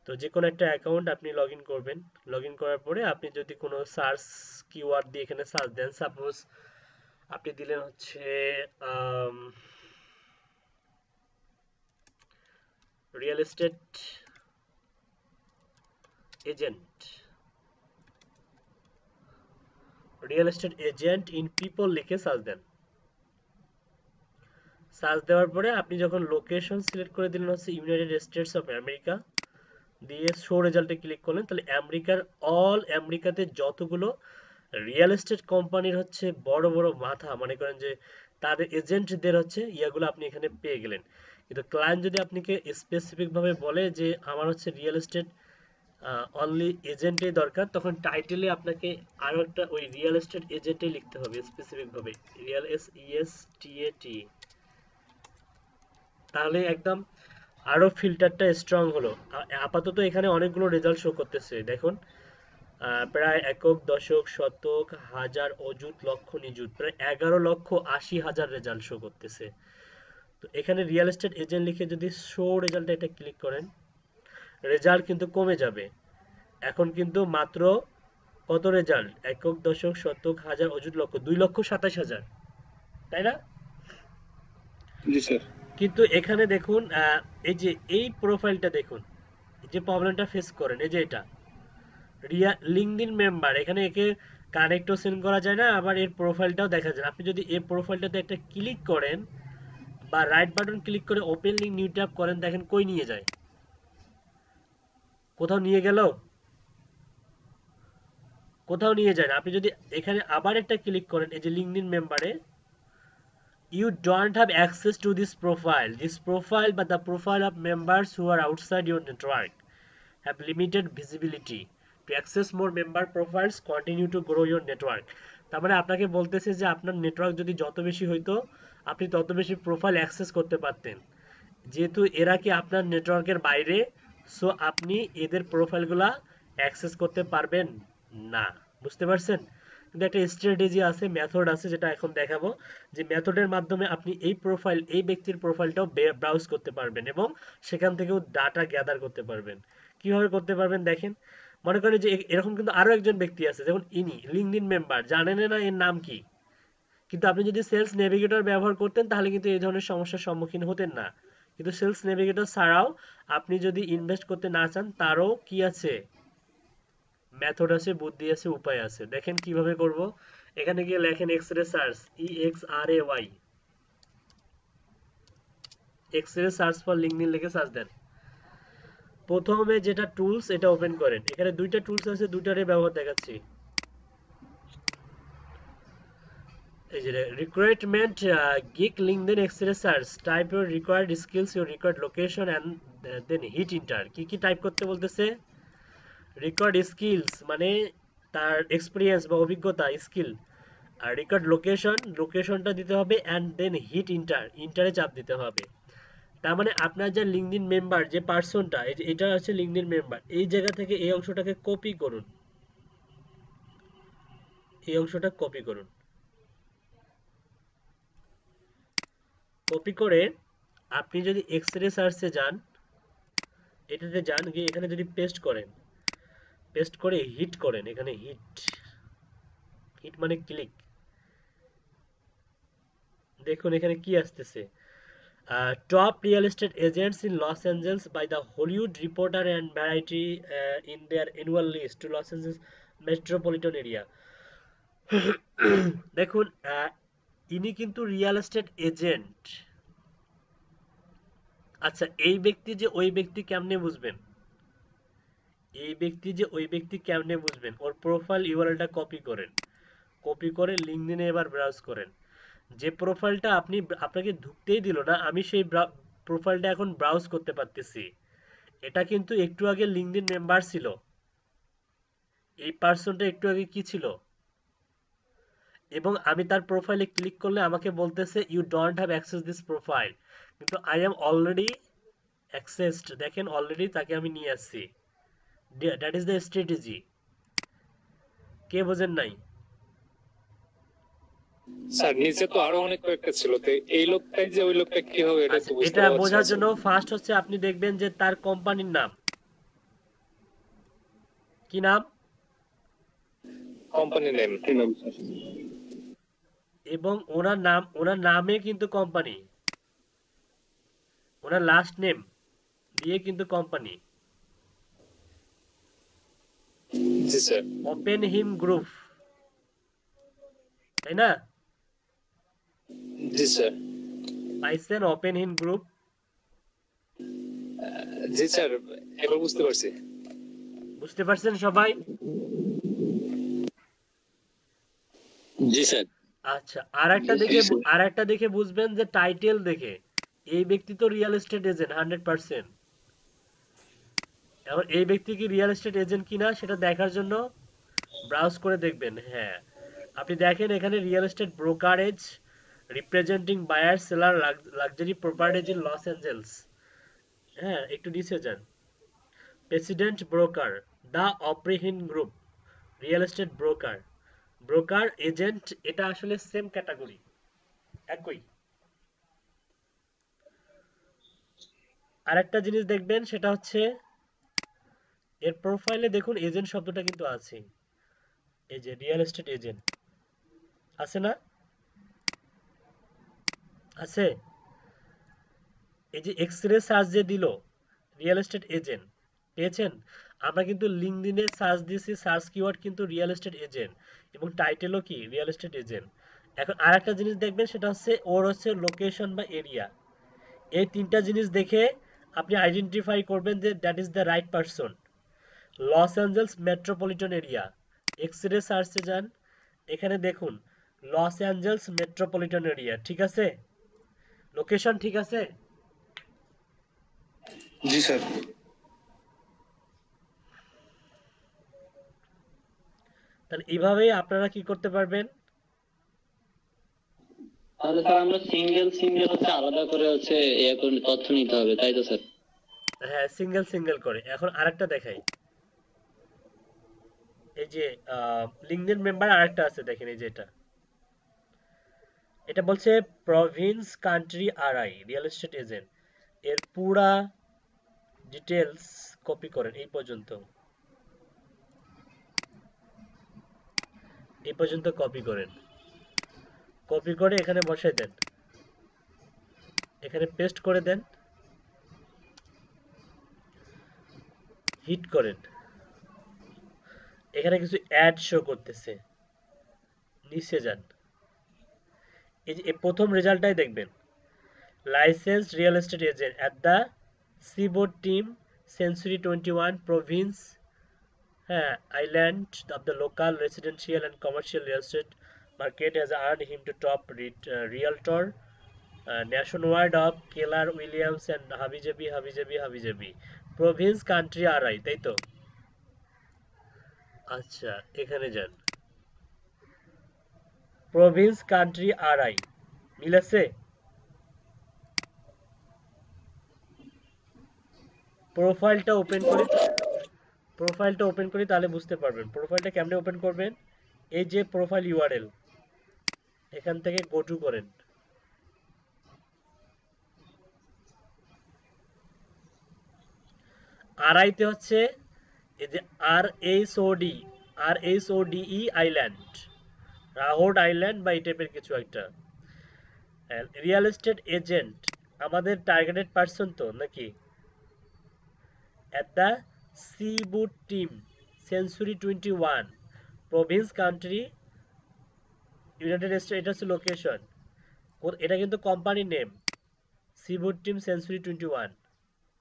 তো যে কোনো একটা অ্যাকাউন্ট আপনি লগ ইন করবেন। লগ ইন করার পরে আপনি যদি কোনো সার্চ কিওয়ার্ড দিয়ে এখানে সার্চ দেন, সাপোজ আপনি দিলেন হচ্ছে real estate agent, in people লিখে সার্চ দেন। সার্চ দেওয়ার পরে আপনি যখন লোকেশন সিলেক্ট করে দিলেন হচ্ছে ইউনাইটেড স্টেটস অফ আমেরিকা, দিয়ে শো রেজাল্টে ক্লিক করলেন, তাহলে আমেরিকাতে যতগুলো রিয়েল এস্টেট কোম্পানির হচ্ছে বড় বড় মাথা, মনে করেন যে তাদের এজেন্টদের হচ্ছে ইয়াগুলো আপনি এখানে পেয়ে গেলেন। কিন্তু ক্লায়েন্ট যদি আপনাকে স্পেসিফিক ভাবে বলে যে আমার হচ্ছে রিয়েল এস্টেট অনলি এজেন্টই দরকার, তখন টাইটেলে আপনাকে আরো একটা ওই রিয়েল এস্টেট এজেন্টই লিখতে হবে স্পেসিফিক ভাবে, রিয়েল ESTAT, তাহলে একদম আরো ফিল্টারটা স্ট্রং হলো। আপাতত এখানে অনেকগুলো রেজাল্ট শো করতেছে, দেখুন প্রায় একক, দশক, শতক, হাজার, অযুত, লক্ষ, নিযুত, প্রায় 11,80,000 রেজাল্ট শো করতেছে। তো এখানে রিয়েল এস্টেট এজেন্ট লিখে যদি শো রেজাল্টে এটা ক্লিক করেন, রেজাল্ট কিন্তু কমে যাবে। এখন কিন্তু মাত্র কত রেজাল্ট? একক, দশক, শতক, হাজার, অযুত, লক্ষ, 2,27,000, তাই না? জি স্যার। কিন্তু এখানে দেখুন, এই যে এই প্রোফাইলটা দেখুন, যে প্রবলেমটা ফেস করেন, এই যে এটা লিঙ্কডইন মেম্বার, এখানে একে কানেক্টও সেন্ড করা যায় না, আবার এর প্রোফাইলটাও দেখা যায় না। আপনি যদি এই প্রোফাইলটাতে একটা ক্লিক করেন বা রাইট বাটন ক্লিক করে ওপেন লিঙ্ক নিউ ট্যাব করেন, দেখেন কই নিয়ে যায়? কোথাও নিয়ে গেল? কোথাও নিয়ে যায় না। আপনি যদি এখানে আবার একটা ক্লিক করেন, এই যে লিঙ্কডইন মেম্বারে, you don't have access to this profile but the profile of members who are outside your network have limited visibility. To access more member profiles, continue to grow your network. তার মানে আপনাকে বলতেছে যে আপনার network যদি যত বেশি হইতো আপনি তত বেশি প্রোফাইল অ্যাক্সেস করতে পারতেন। যেহেতু এরা কি আপনার নেটওয়ার্কের বাইরে, সো আপনি এদের প্রোফাইলগুলা অ্যাক্সেস করতে পারবেন না। বুঝতে পারছেন? কিন্তু একটা স্ট্র্যাটেজি আছে, মেথড আছে, যেটা এখন দেখাবো, যে মেথডের মাধ্যমে আপনি এই ব্যক্তির প্রোফাইলটাও ব্রাউজ করতে পারবেন এবং সেখান থেকেও ডাটা গ্যাদার করতে পারবেন। কিভাবে করতে পারবেন দেখেন। মনে করেন যে এরকম কিন্তু আরো একজন ব্যক্তি আছে, যেমন ইনি লিঙ্কডইন মেম্বার, জানেন না এর নাম কি, কিন্তু আপনি যদি সেলস নেভিগেটর ব্যবহার করতেন তাহলে কিন্তু এই ধরনের সমস্যার সম্মুখীন হতেন না। কিন্তু সেলস নেভিগেটর ছাড়াও আপনি যদি ইনভেস্ট করতে না চান, তারও কি আছে, মেথড আছে, বুদ্ধি আছে, উপায় আছে। দেখেন কিভাবে করব। এখানে গিয়ে লেখেন xray search, EXRAY, xray search for LinkedIn লিখে সার্চ দেন। প্রথমে যেটা টুলস এটা ওপেন করেন। এখানে দুইটা টুলস আছে, দুইটারই ব্যবহার দেখাচ্ছি। এই যে recruitment gig LinkedIn x-ray search, type your required skills, your required location and then hit enter. কি কি টাইপ করতে বলতেছে? রিকোয়ার্ড স্কিলস মানে তার এক্সপিরিয়েন্স বা অভিজ্ঞতা, স্কিল। আর রিকোয়ার্ড লোকেশন, লোকেশনটা দিতে হবে, এন্ড দেন হিট এন্টার, এন্টারে চাপ দিতে হবে। তার মানে আপনার যে লিঙ্কডইন মেম্বার, যে পার্সনটা, এই যে এটা হচ্ছে লিঙ্কডইন মেম্বার, এই জায়গা থেকে এই অংশটাকে কপি করুন, এই অংশটা কপি করুন। কপি করে আপনি যদি এক্সরে সার্চে যান, এটাতে যান, গিয়ে এখানে যদি পেস্ট করেন, পেস্ট করে হিট করেন, এখানে হিট, হিট মানে ক্লিক। দেখুন এখানে কি আসতেছে, top real estate agents in Los Angeles by the Hollywood Reporter and Variety in their annual list to Los Angeles metropolitan area. দেখুন ইনি কিন্তু রিয়েল এস্টেট এজেন্ট। আচ্ছা, এই ব্যক্তি যে ওই ব্যক্তি কেমনে বুঝবেন? এই ব্যক্তি যে ওই ব্যক্তি কেমনে বুঝবেন? ওর প্রোফাইল ইউআরএলটা কপি করেন, কপি করে লিঙ্কডইনে এবার ব্রাউজ করেন। যে প্রোফাইলটা আপনাকে ঢুকতেই দিল না, আমি সেই প্রোফাইলটা এখন ব্রাউজ করতে পারতেছি। এটা কিন্তু একটু আগে লিঙ্কডইন মেম্বার ছিল। এই পার্সনটা একটু আগে কি ছিল? এবং আমি তার প্রোফাইলে ক্লিক করলে আমাকে বলতেছে you don't have access this profile, কিন্তু আই এম অলরেডি অ্যাক্সেসড। দেখেন অলরেডি তাকে আমি নিয়ে আসছি। That is the strategy. কে বোঝেন নাই? স্যার নিচে তো আরো অনেক কয়েকটা ছিল, তো এই লোকটাই যে ওই লোকটা কি হবে এটা তো বুঝতে এটা পারছি বোঝার না। জন্য ফার্স্ট হচ্ছে আপনি দেখবেন যে তার কোম্পানির নাম কি, নাম কোম্পানি নেম এবং ওনার নামে কিন্তু কোম্পানি, ওনার লাস্ট নেম দিয়ে কিন্তু কোম্পানি। জি স্যার। ওপেন হিম গ্রুপ, তাই না? জি স্যার। পাইছেন ওপেন হিম গ্রুপ? জি স্যার, এবার বুঝতে পারছি। বুঝতে পারছেন সবাই? জি স্যার। আচ্ছা, আর একটা দেখে বুঝবেন যে টাইটেল দেখে এই ব্যক্তি তো রিয়েল এস্টেট এজেন্ট 100%। এখন এই ব্যক্তি কি রিয়েল এস্টেট এজেন্ট কিনা সেটা দেখার জন্য ব্রাউজ করে দেখবেন। হ্যাঁ, আপনি দেখেন এখানে real estate brokerage representing buyer seller luxury properties in Los Angeles. হ্যাঁ, একটু নিচে যান। প্রেসিডেন্ট ব্রোকার, দ্য অপরিহিন group, real estate broker, broker agent, এটা আসলে সেম ক্যাটাগরি, একই। আরেকটা জিনিস দেখবেন সেটা হচ্ছে এর প্রোফাইলে দেখুন এজেন্ট শব্দটা কিন্তু আছে। এই যে রিয়েল এস্টেট এজেন্ট আছে না? আছে। এই যে এক্সরে সার্চ যে দিল রিয়েল এস্টেট এজেন্ট, পেয়েছেন? আমরা কিন্তু লিঙ্কডইনে সার্চ দিয়েছি, সার্চ কিওয়ার্ড কিন্তু রিয়েল এস্টেট এজেন্ট এবং টাইটেলও কি রিয়েল এস্টেট এজেন্ট। এখন আরেকটা জিনিস দেখবেন সেটা হচ্ছে ওর হচ্ছে লোকেশন বা এরিয়া। এই তিনটা জিনিস দেখে আপনি আইডেন্টিফাই করবেন যে that is the right person. Los Angeles metropolitan area, x-ray সার্চে যান, এখানে দেখুন লস অ্যাঞ্জেলস মেট্রোপলিটন এরিয়া, ঠিক আছে? লোকেশন ঠিক আছে? জি স্যার। তাহলে এইভাবেই আপনারা কি করতে পারবেন? তাহলে স্যার আমরা সিঙ্গেল সিঙ্গেল হচ্ছে আলাদা করে হচ্ছে ইয়ে করে তথ্য নিতে হবে, তাই তো স্যার? হ্যাঁ, সিঙ্গেল সিঙ্গেল করে। এখন আরেকটা দেখাই, এই যে লিঙ্কডইন মেম্বার আরেকটা আছে, দেখেন এই যে এটা বলছে Province country RI real estate agent, এর পুরা ডিটেলস কপি করেন এই পর্যন্ত কপি করেন, কপি করে এখানে বসাই দেন, এখানে পেস্ট করে দেন, হিট করেন। এখানে কিছু অ্যাড শো করতেছে, নিচে যান, এই যে প্রথম রেজাল্টটাই দেখবেন, licensed real estate agent at the seaboard team century 21 province, হ্যাঁ, island of the local residential and commercial real estate market has earned him to top realtor nationwide of Keller Williams and হাবিজাবি province country RI, তাই তো? আচ্ছা, এখানে যান, Province country RI মিলেছে? প্রোফাইলটা open করি তাহলে বুঝতে পারবেন। প্রোফাইলটা কেমনে ওপেন করবেন? এই যে প্রোফাইল ইউআরএল, এখান থেকে গো টু করেন, আরআইতে হচ্ছে এই যে RHODE আইল্যান্ড, রাহোড আইল্যান্ড বা এই টাইপের কিছু একটা। রিয়েল এস্টেট এজেন্ট আমাদের টার্গেটেড পারসন তো নাকি? at the Seaboot Team Century 21 Province Country United States, এটা হচ্ছে লোকেশন, এটা কিন্তু company name, Seaboot Team Century 21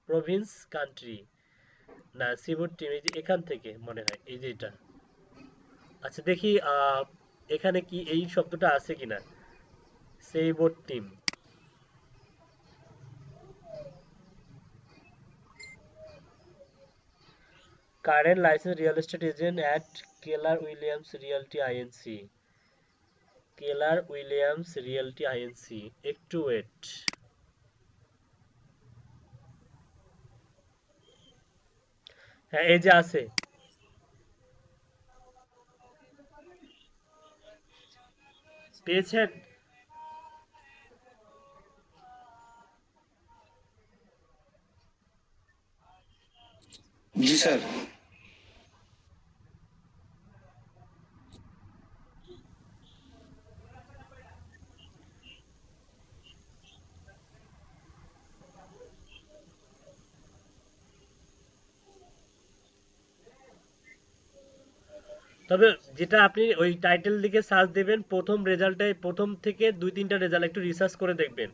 Province Country না, Seaboot Team এই যে এখান থেকে মনে হয়, এই যে এটা। আচ্ছা দেখি এখানে কি এই শব্দটা আছে কিনা, Seaboot Team। Current licensed real estate agent at Keller Williams Realty Inc. Keller Williams Realty Inc. একটু ওয়েট, হ্যাঁ এই যে আছে, পেয়েছেন? জি স্যার। তবে যেটা আপনি ওই টাইটেল দিকে সার্চ দেবেন, প্রথম রেজাল্টে প্রথম থেকে 2-3টা রেজাল্ট একটু রিসার্চ করে দেখবেন,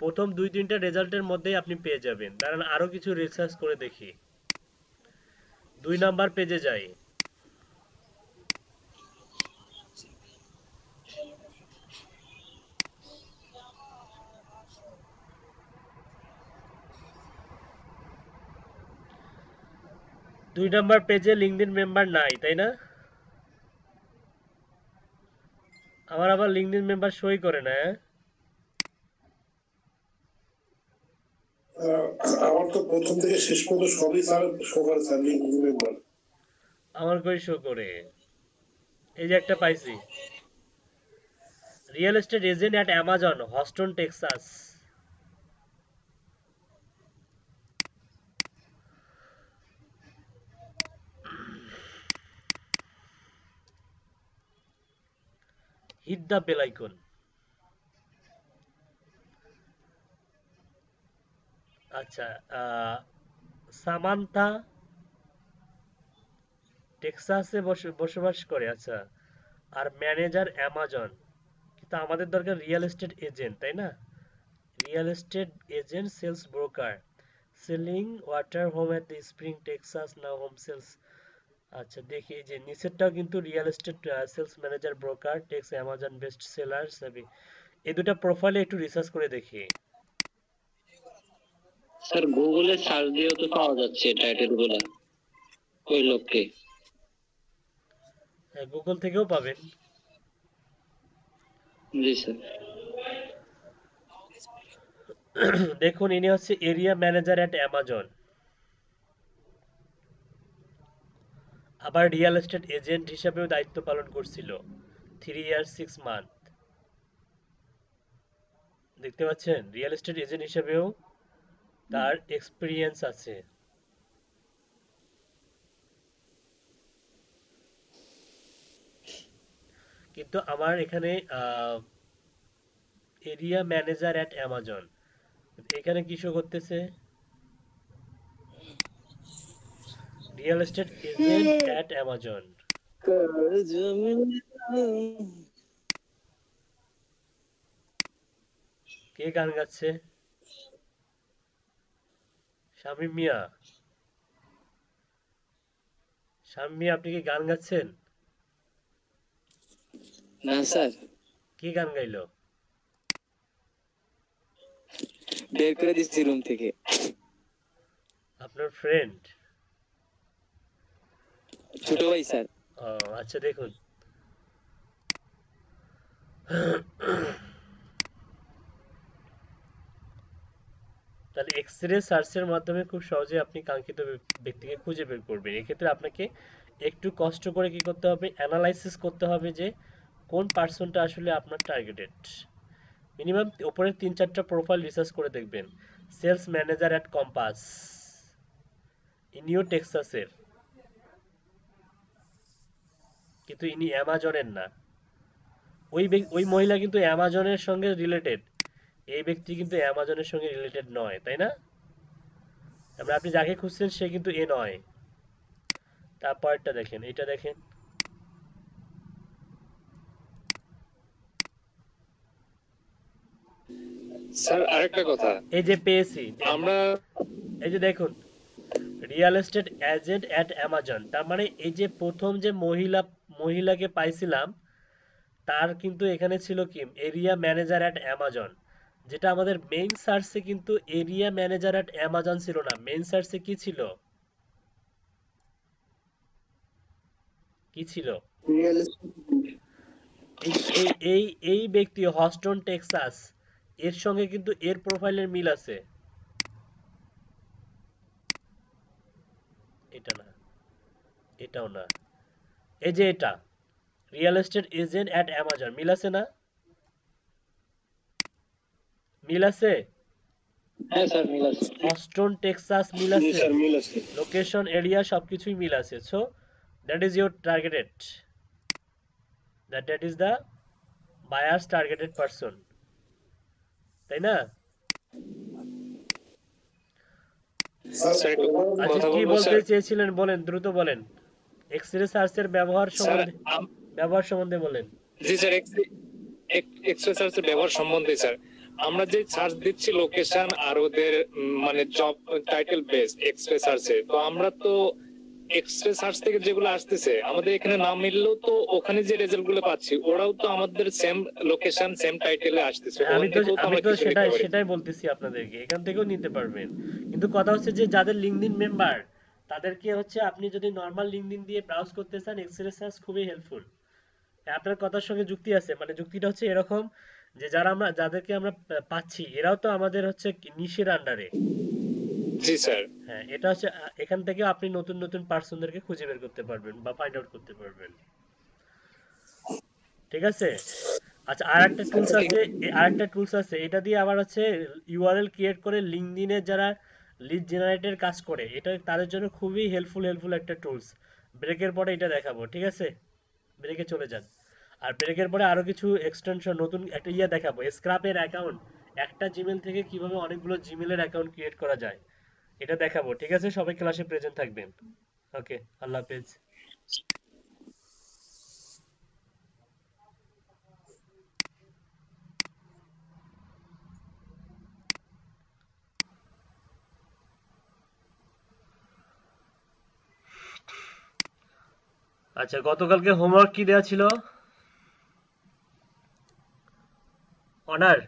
প্রথম 2-3টা রেজাল্টের মধ্যেই আপনি পেয়ে যাবেন। কারণ আরো কিছু রিসার্চ করে দেখি, 2 নাম্বার পেজে যাই, দুই নাম্বার পেজে লিঙ্কডইন মেম্বার নাই, তাই না? আমার আবার লিঙ্কডইন মেম্বার সই করে না, আমার তো প্রথম থেকে শেষ পর্যন্ত সবই স্যার শো করে স্যার লিঙ্কডইন মেম্বার। আমার কই শো করে? এই যে একটা পাইছি, real estate agent at Amazon Houston Texas. hit the bell icon। আচ্ছা, সামান্থা টেক্সাসে বসবাস করে, আচ্ছা, আর ম্যানেজার অ্যামাজন। কিন্তু আমাদের দরকার রিয়েল এস্টেট এজেন্ট, তাই না? Real estate agent sales broker selling water home at the Spring Texas now home sales. আচ্ছা দেখি, এই যে নিচেরটাও কিন্তু real estate sales manager broker Tex Amazon best seller সাবি। এই দুটো প্রোফাইলে একটু রিসার্চ করে দেখি। স্যার গুগলে সার্চ দিয়েও তো পাওয়া যাচ্ছে টাইটেলগুলো, ওই লোককে। গুগল থেকেও পাবেন। জি স্যার। দেখুন ইনি হচ্ছে এরিয়া ম্যানেজার এট অ্যামাজন, আবার রিয়েল এস্টেট এজেন্ট হিসেবেও দায়িত্ব পালন করছিল 3 ইয়ার 6 মান্থ। দেখতে পাচ্ছেন রিয়েল এস্টেট এজেন্ট হিসেবেও তার এক্সপিরিয়েন্স আছে। কিন্তু আমার এখানে এরিয়া ম্যানেজার এট অ্যামাজন, এখানে কি শো করতেছে? রিয়েল এস্টেট এজেন্ট এট অ্যামাজন। কে গান গাচ্ছে? শামীম মিয়া। শামীম মিয়া, আপনি কি গান গাচ্ছেন? না স্যার, কি গান গাইলো? বের করে দিচ্ছি রুম থেকে। আপনার ফ্রেন্ড? ছোট ভাই স্যার। ও আচ্ছা, দেখুন তাহলে এক্সরে সার্চের মাধ্যমে খুব সহজে আপনি কাঙ্ক্ষিত ব্যক্তিকে খুঁজে বের করবেন। এক্ষেত্রে আপনাকে একটু কষ্ট করে কি করতে হবে, অ্যানালাইসিস করতে হবে যে কোন পার্সনটা আসলে আপনার টার্গেটেড। মিনিমাম উপরের 3-4টা প্রোফাইল রিসার্চ করে দেখবেন। সেলস ম্যানেজার অ্যাট কম্পাস, ইনিও টেক্সাসের, কিন্তু ইনি অ্যামাজনের না। ওই মহিলা কিন্তু অ্যামাজনের সঙ্গে রিলেটেড, এই ব্যক্তি কিন্তু অ্যামাজনের সঙ্গে রিলেটেড নয়, তাই না? তারপরে আপনি যাকে খুঁজছেন সে কিন্তু এ নয়। তারপরটা দেখেন, এটা দেখেন, স্যার আরেকটা কথা, এই যে পেয়েছি আমরা এই যে দেখুন real estate agent at Amazon, তার মানে এই যে প্রথম যে মহিলাকে পাইছিলাম তার কিন্তু এখানে ছিল কি এরিয়া ম্যানেজার অ্যাট অ্যামাজন, যেটা আমাদের মেইন সার্চে কিন্তু এরিয়া ম্যানেজার অ্যাট অ্যামাজন ছিল না। মেইন সার্চে কি ছিল? কি ছিল? রিয়েল এই ব্যক্তি হস্টন টেক্সাস, এর সঙ্গে কিন্তু এর প্রোফাইলের মিল আছে। এটা না, এটাও না, এই যে এটা real estate agent at Amazon, মিল আছে না? মিল আছে? হ্যাঁ স্যার, মিল আছে। হস্টন টেক্সাস মিল আছে, স্যার মিল আছে। লোকেশন এরিয়া সবকিছুই মিল আছে। So that is your targeted, that is the buyers targeted person, তাই না? স্যার একটু আচ্ছা, কথা কি বলবো বলতে স্যার? চেয়েছিলেন বলেন, দ্রুত বলেন। এক্সরে সার্চের ব্যবহার স্যার সম্বন্ধে বলেন। জি স্যার, এক্সরে সার্চের ব্যবহার সম্বন্ধে স্যার, আমরা যে সার্চ দিচ্ছি লোকেশন আর ওদের মানে জব টাইটেল বেস এক্সরে সার্চে, তো আমরা তো এক্সরে সার্চ থেকে যেগুলো আসতেছে আমাদের এখানে না মিললেও তো ওখানে যে রেজাল্ট গুলো পাচ্ছি ওরাও তো আমাদের সেম লোকেশন সেম টাইটেলে আসতেছে। আমি তো আমরা কিছু নিতে পারি। সেটাই বলতেছি আপনাদেরকে, এখান থেকেও নিতে পারবেন। কিন্তু কথা হচ্ছে যে যাদের লিঙ্কডইন মেম্বার তাদেরকে হচ্ছে আপনি যদি নরমাল লিঙ্কডইন দিয়ে ব্রাউজ করতে চান, এক্সরে সার্চ খুবই হেল্পফুল। আপনার কথার সঙ্গে যুক্তি আছে, মানে যুক্তিটা হচ্ছে এরকম যে যাদেরকে আমরা পাচ্ছি এরাও তো আমাদের হচ্ছে নিশের আন্ডারে। জি স্যার। হ্যাঁ, এটা হচ্ছে এখান থেকে আপনি নতুন নতুন পার্সনদেরকে খুঁজে বের করতে পারবেন বা ফাইন্ড আউট করতে পারবেন। ঠিক আছে? আচ্ছা, আরেকটা টুলস আছে, এটা দিয়ে আবার হচ্ছে ইউআরএল ক্রিয়েট করে লিঙ্কডইনে যারা লিড জেনারেটর কাজ করে, এটা তাদের জন্য খুবই হেল্পফুল একটা টুলস। ব্রেকের পরে এটা দেখাবো, ঠিক আছে? ব্রেকে চলে যান। আর ব্রেকের পরে আরো কিছু এক্সটেনশন নতুন একটা দেখাবো, স্ক্রাপের অ্যাকাউন্ট, একটা জিমেল থেকে কিভাবে অনেকগুলো জিমেলের অ্যাকাউন্ট ক্রিয়েট করা যায় এটা দেখাবো। ঠিক আছে? সবাই ক্লাসে প্রেজেন্ট থাকবেন। ওকে, আল্লাহ হাফেজ। আচ্ছা, গতকালকে হোমওয়ার্ক কি দেওয়া ছিল? অনার?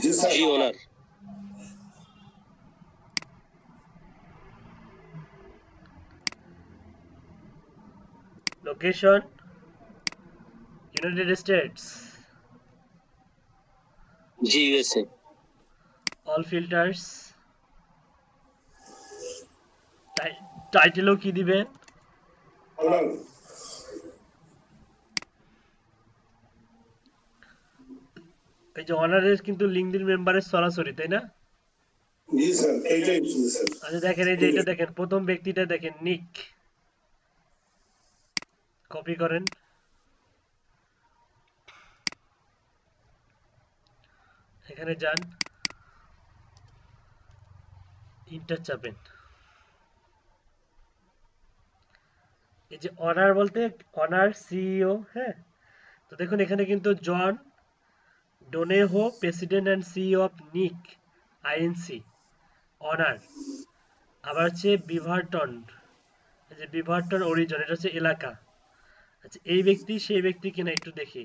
জি স্যার। জি ওনার। লোকেশন ইউনাইটেড স্টেটস, জি ইউএসএ। অল ফিল্টার্স, টাইটেলও কি দিবেন? অনার। এই যে অনারের কিন্তু লিঙ্কডইন মেম্বারের সরাসরি, তাই না? জি স্যার, এইটাই শুধু স্যার। আচ্ছা দেখেন, এই যে এটা দেখেন, প্রথম ব্যক্তিটা দেখেন, নিক। কপি করেন, এখানে যান, ইন্টার চাপেন। এই যে অনার বলতে অনার সিইও, হ্যাঁ। তো দেখুন এখানে কিন্তু জন ডোনেহো, প্রেসিডেন্ট অ্যান্ড সিইও অফ নিক আইএনসি, অনার। আবার হচ্ছে বিভারটন, এই যে বিভারটন অরিজিন, এটা হচ্ছে এলাকা। আচ্ছা এই ব্যক্তি সেই ব্যক্তি কিনা একটু দেখি।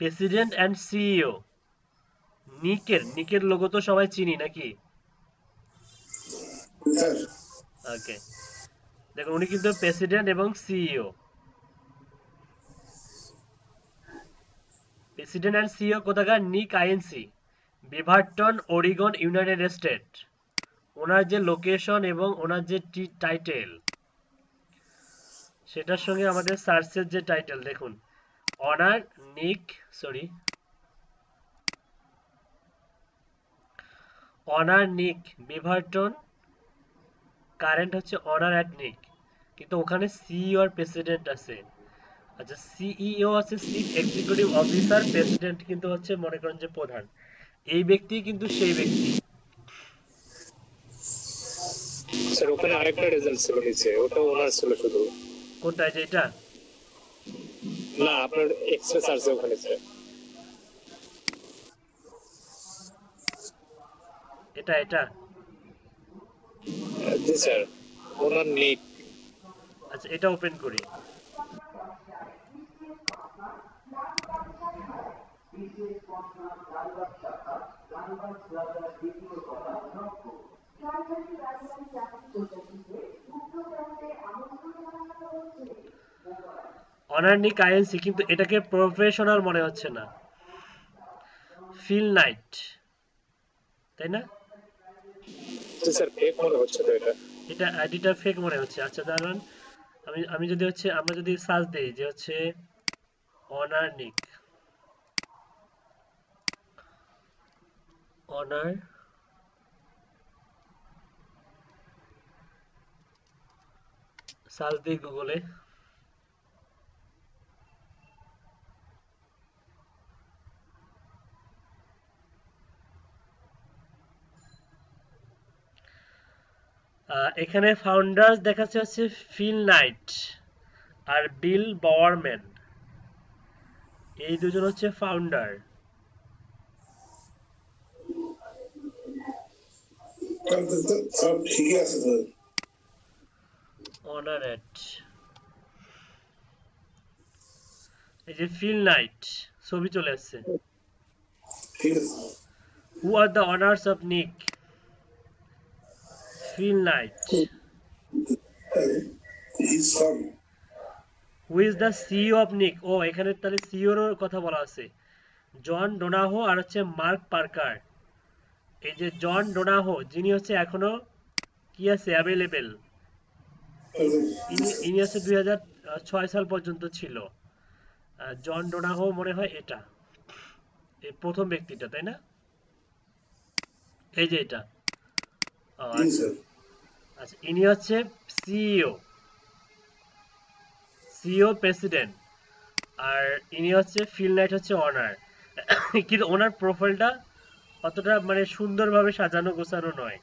প্রেসিডেন্ট অ্যান্ড সিইও নিকের লোগো তো সবাই চিনি নাকি? স্যার ওকে, দেখুন উনি কিন্তু প্রেসিডেন্ট এবং সিইও। প্রেসিডেন্ট অ্যান্ড সিইও কোথাকার? নিক আইএনসি, বিভারটন ওরিগন, ইউনাইটেড স্টেট। ওনার যে লোকেশন এবং ওনার যে টাইটেল, সেটার সঙ্গে আমাদের সার্চের যে টাইটেল দেখুন, অনার নিক, সরি অনার নিক বিভারটন, কারেন্ট হচ্ছে অনার অ্যাট নিক, কিন্তু ওখানে সিইও আর প্রেসিডেন্ট আছে। আচ্ছা সিইও আছে চিফ এক্সিকিউটিভ অফিসার, প্রেসিডেন্ট কিন্তু হচ্ছে মনে করেন যে প্রধান। এই ব্যক্তি কিন্তু সেই ব্যক্তি। স্যার ওখানে আরেকটা রেজাল্ট ছিল নিচে, ওটা ওনার ছিল শুধু। কোনটা? যে এটা? না আপনার এক্সট্রা চার্জে ওখানে স্যার। এটা এটা জি স্যার, ওনার নিক। আচ্ছা এটা ওপেন করি। অনার নিক আইএনসি, কিন্তু এটাকে প্রফেশনাল মনে হচ্ছে না, ফিল নাইট, তাই না? জি স্যার, ফেক মনে হচ্ছে তো এটা। এটা আইডিটা ফেক মনে হচ্ছে। আচ্ছা দাঁড়ান, আমি যদি হচ্ছে, আমরা যদি সার্চ দেই যে হচ্ছে অনার নিক, অনার সার্চ দিই গুগলে, এখানে ফাউন্ডার্স দেখাচ্ছে হচ্ছে ফিল নাইট আর বিল বাওয়ারম্যান, এই দুজন হচ্ছে ফাউন্ডার। সব ঠিকই আছে স্যার। অনারেট, এই যে ফিল নাইট ছবি চলে আসছে। ঠিক আছে। Who are the owners of Nike? Phil Knight. His son. Who is the CEO of Nike? ও এখানে তাহলে সিইওর কথা বলা আছে, জন ডোনাহো আর হচ্ছে মার্ক পার্কার। এই যে জন ডোনাহো, যিনি হচ্ছে এখনো কি আছে অ্যাভেলেবেল, ইনি হচ্ছে 2006 সাল পর্যন্ত ছিল। জন ডোনাহো মনে হয় এটা এই প্রথম ব্যক্তিটা, তাই না? এই যে এটা। আচ্ছা ইনি হচ্ছে সিইও প্রেসিডেন্ট, আর ইনি হচ্ছে ফিল নাইট হচ্ছে অনার। কিন্তু ওনার প্রোফাইলটা অতটা মানে সুন্দরভাবে সাজানো গোছানো নয়।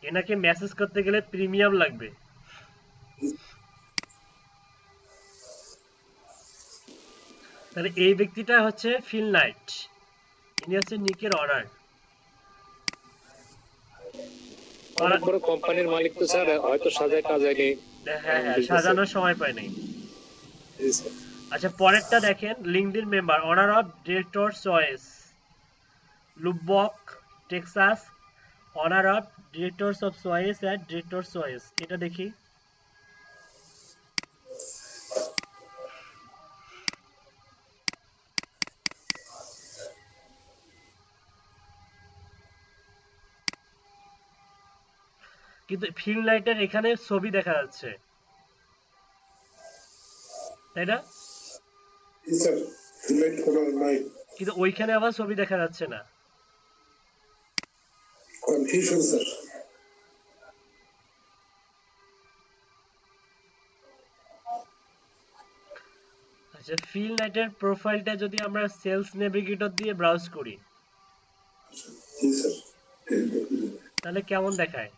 এনাকে মেসেজ করতে গেলে প্রিমিয়াম লাগবে। তাহলে এই ব্যক্তিটা হচ্ছে ফিল নাইট, ইনি হচ্ছে নিকের অনার। অনেক বড় কোম্পানির মালিক তো স্যার, হয়তো সাজায় কাজায়নি। হ্যাঁ হ্যাঁ, সাজানোর সময় পায় নাই। আচ্ছা পরেরটা দেখেন, LinkedIn member, honour of director choice, Lubbock Texas, honour of directors of choice at director choice. এটা দেখি। কিন্তু ফিল্ড লাইটের এখানে ছবি দেখা যাচ্ছে, তাই না? স্যার সিলেক্ট করা নাই, কিন্তু ওইখানে আবার ছবি দেখা যাচ্ছে না। Confusion sir. আচ্ছা ফিল্ড লাইটের প্রোফাইলটা যদি আমরা সেলস নেভিগেটর দিয়ে ব্রাউজ করি জি স্যার। তাহলে কেমন দেখায়?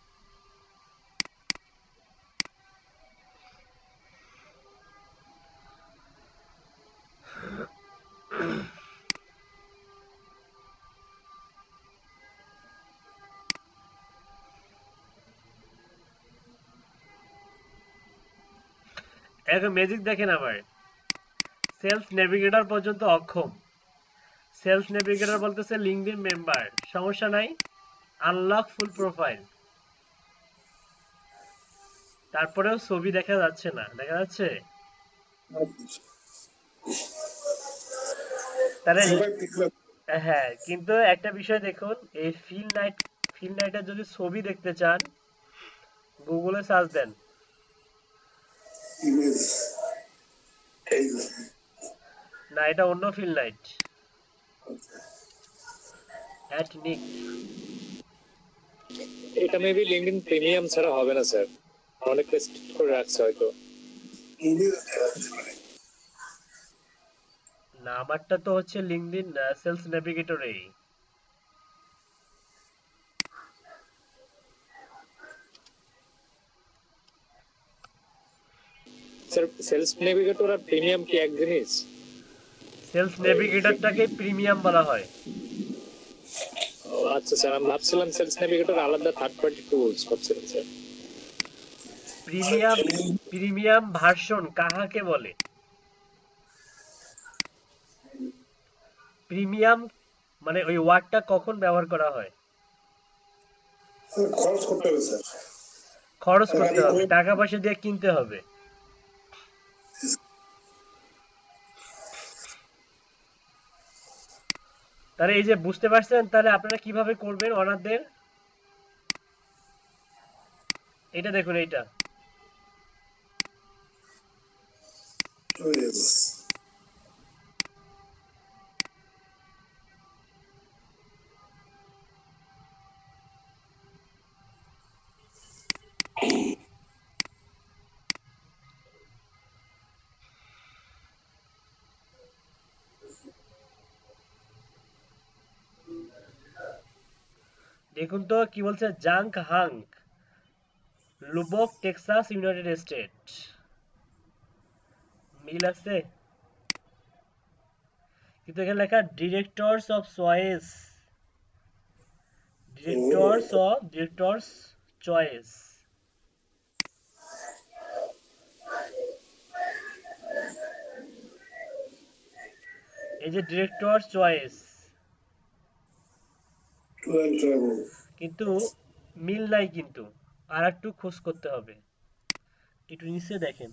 এখন ম্যাজিক দেখেন আবার, সেলস নেভিগেটর পর্যন্ত অক্ষম। সেলস নেভিগেটর বলতেছে লিঙ্কডইন মেম্বার, সমস্যা নাই, আনলক ফুল প্রোফাইল। তারপরেও ছবি দেখা যাচ্ছে না, দেখা যাচ্ছে? তাহলে হ্যাঁ, কিন্তু একটা বিষয় দেখুন, এই ফিল্ড লাইটের যদি ছবি দেখতে চান গুগলে সার্চ দেন, ইমেজ এই না এটা অন্য ফিল্ড লাইট, অ্যাট নিক। এটা মেবি লিঙ্কডইন প্রিমিয়াম ছাড়া হবে না স্যার, অনেক রেস্ট্রিক্ট করে রাখছে হয়তো। ইমেজ না আমারটা তো হচ্ছে লিঙ্কডইন সেলস নেভিগেটরে। স্যার সেলস নেভিগেটর আর প্রিমিয়াম কি এক জিনিস? সেলস নেভিগেটরটাকে প্রিমিয়াম বলা হয়। আচ্ছা স্যার, আমি ভাবছিলাম সেলস নেভিগেটর আলাদা থার্ড পার্টি টুলস ভাবছিলাম স্যার। প্রিমিয়াম ভার্সন কাহাকে বলে? প্রিমিয়াম মানে ওই ওয়ার্ডটা কখন ব্যবহার করা হয়? খরচ করতে হবে স্যার, খরচ করতে হবে, টাকা পয়সা দিয়ে কিনতে হবে। তাহলে এই যে বুঝতে পারছেন, তাহলে আপনারা কিভাবে করবেন অনারদের? এটা দেখুন, এইটা দেখুন তো কি বলছে, জাঙ্ক হাঙ্ক, লুবক টেক্সাস ইউনাইটেড স্টেট। মিল আছে, কিন্তু এখানে লেখা directors of choice, directors choice. এই যে ডিরেক্টর চয়েস, কিন্তু মিল নাই, কিন্তু আর একটু খোঁজ করতে হবে। একটু নিচে দেখেন,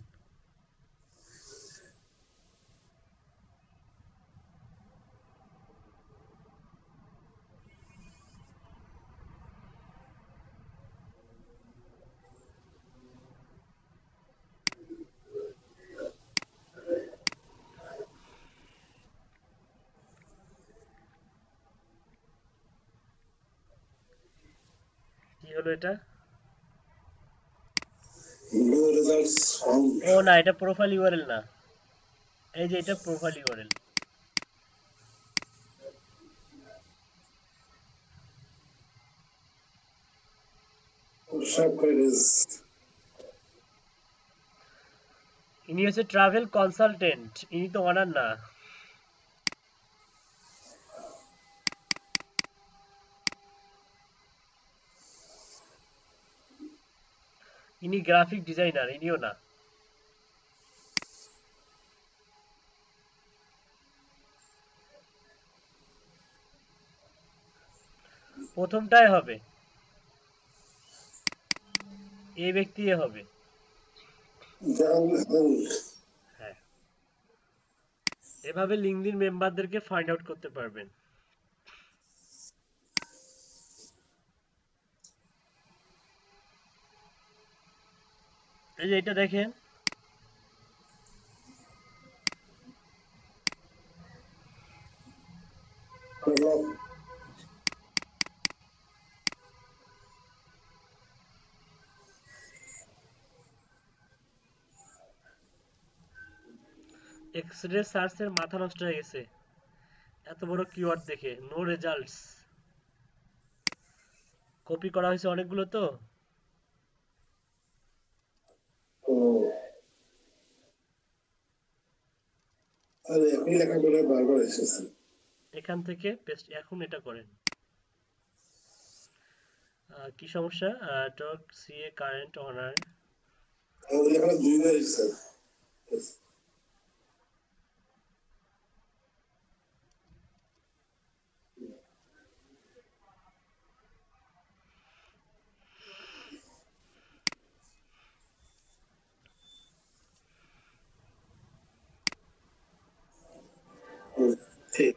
কি হলো এটা? ও না, এটা প্রোফাইল ইউআরএল না, এই যে এটা প্রোফাইল ইউআরএল। ইনি হচ্ছে ট্রাভেল কনসালটেন্ট, ইনি তো অনার না। ইনি গ্রাফিক ডিজাইনার, ইনিও না। প্রথমটাই হবে, এই ব্যক্তি হবে। হ্যাঁ, এভাবে লিঙ্কডইন মেম্বারদেরকে ফাইন্ড আউট করতে পারবেন। এই যে এটা দেখেন, এক্স-রে সার্চের মাথা নষ্ট হয়ে গেছে এত বড় কিওয়ার্ড দেখে। নো রেজাল্টস, কপি করা হয়েছে অনেকগুলো তো। এখান থেকে পেস্ট, এখন এটা করেন। কি সমস্যা? টক সিএ কারেন্ট অনার ঠিক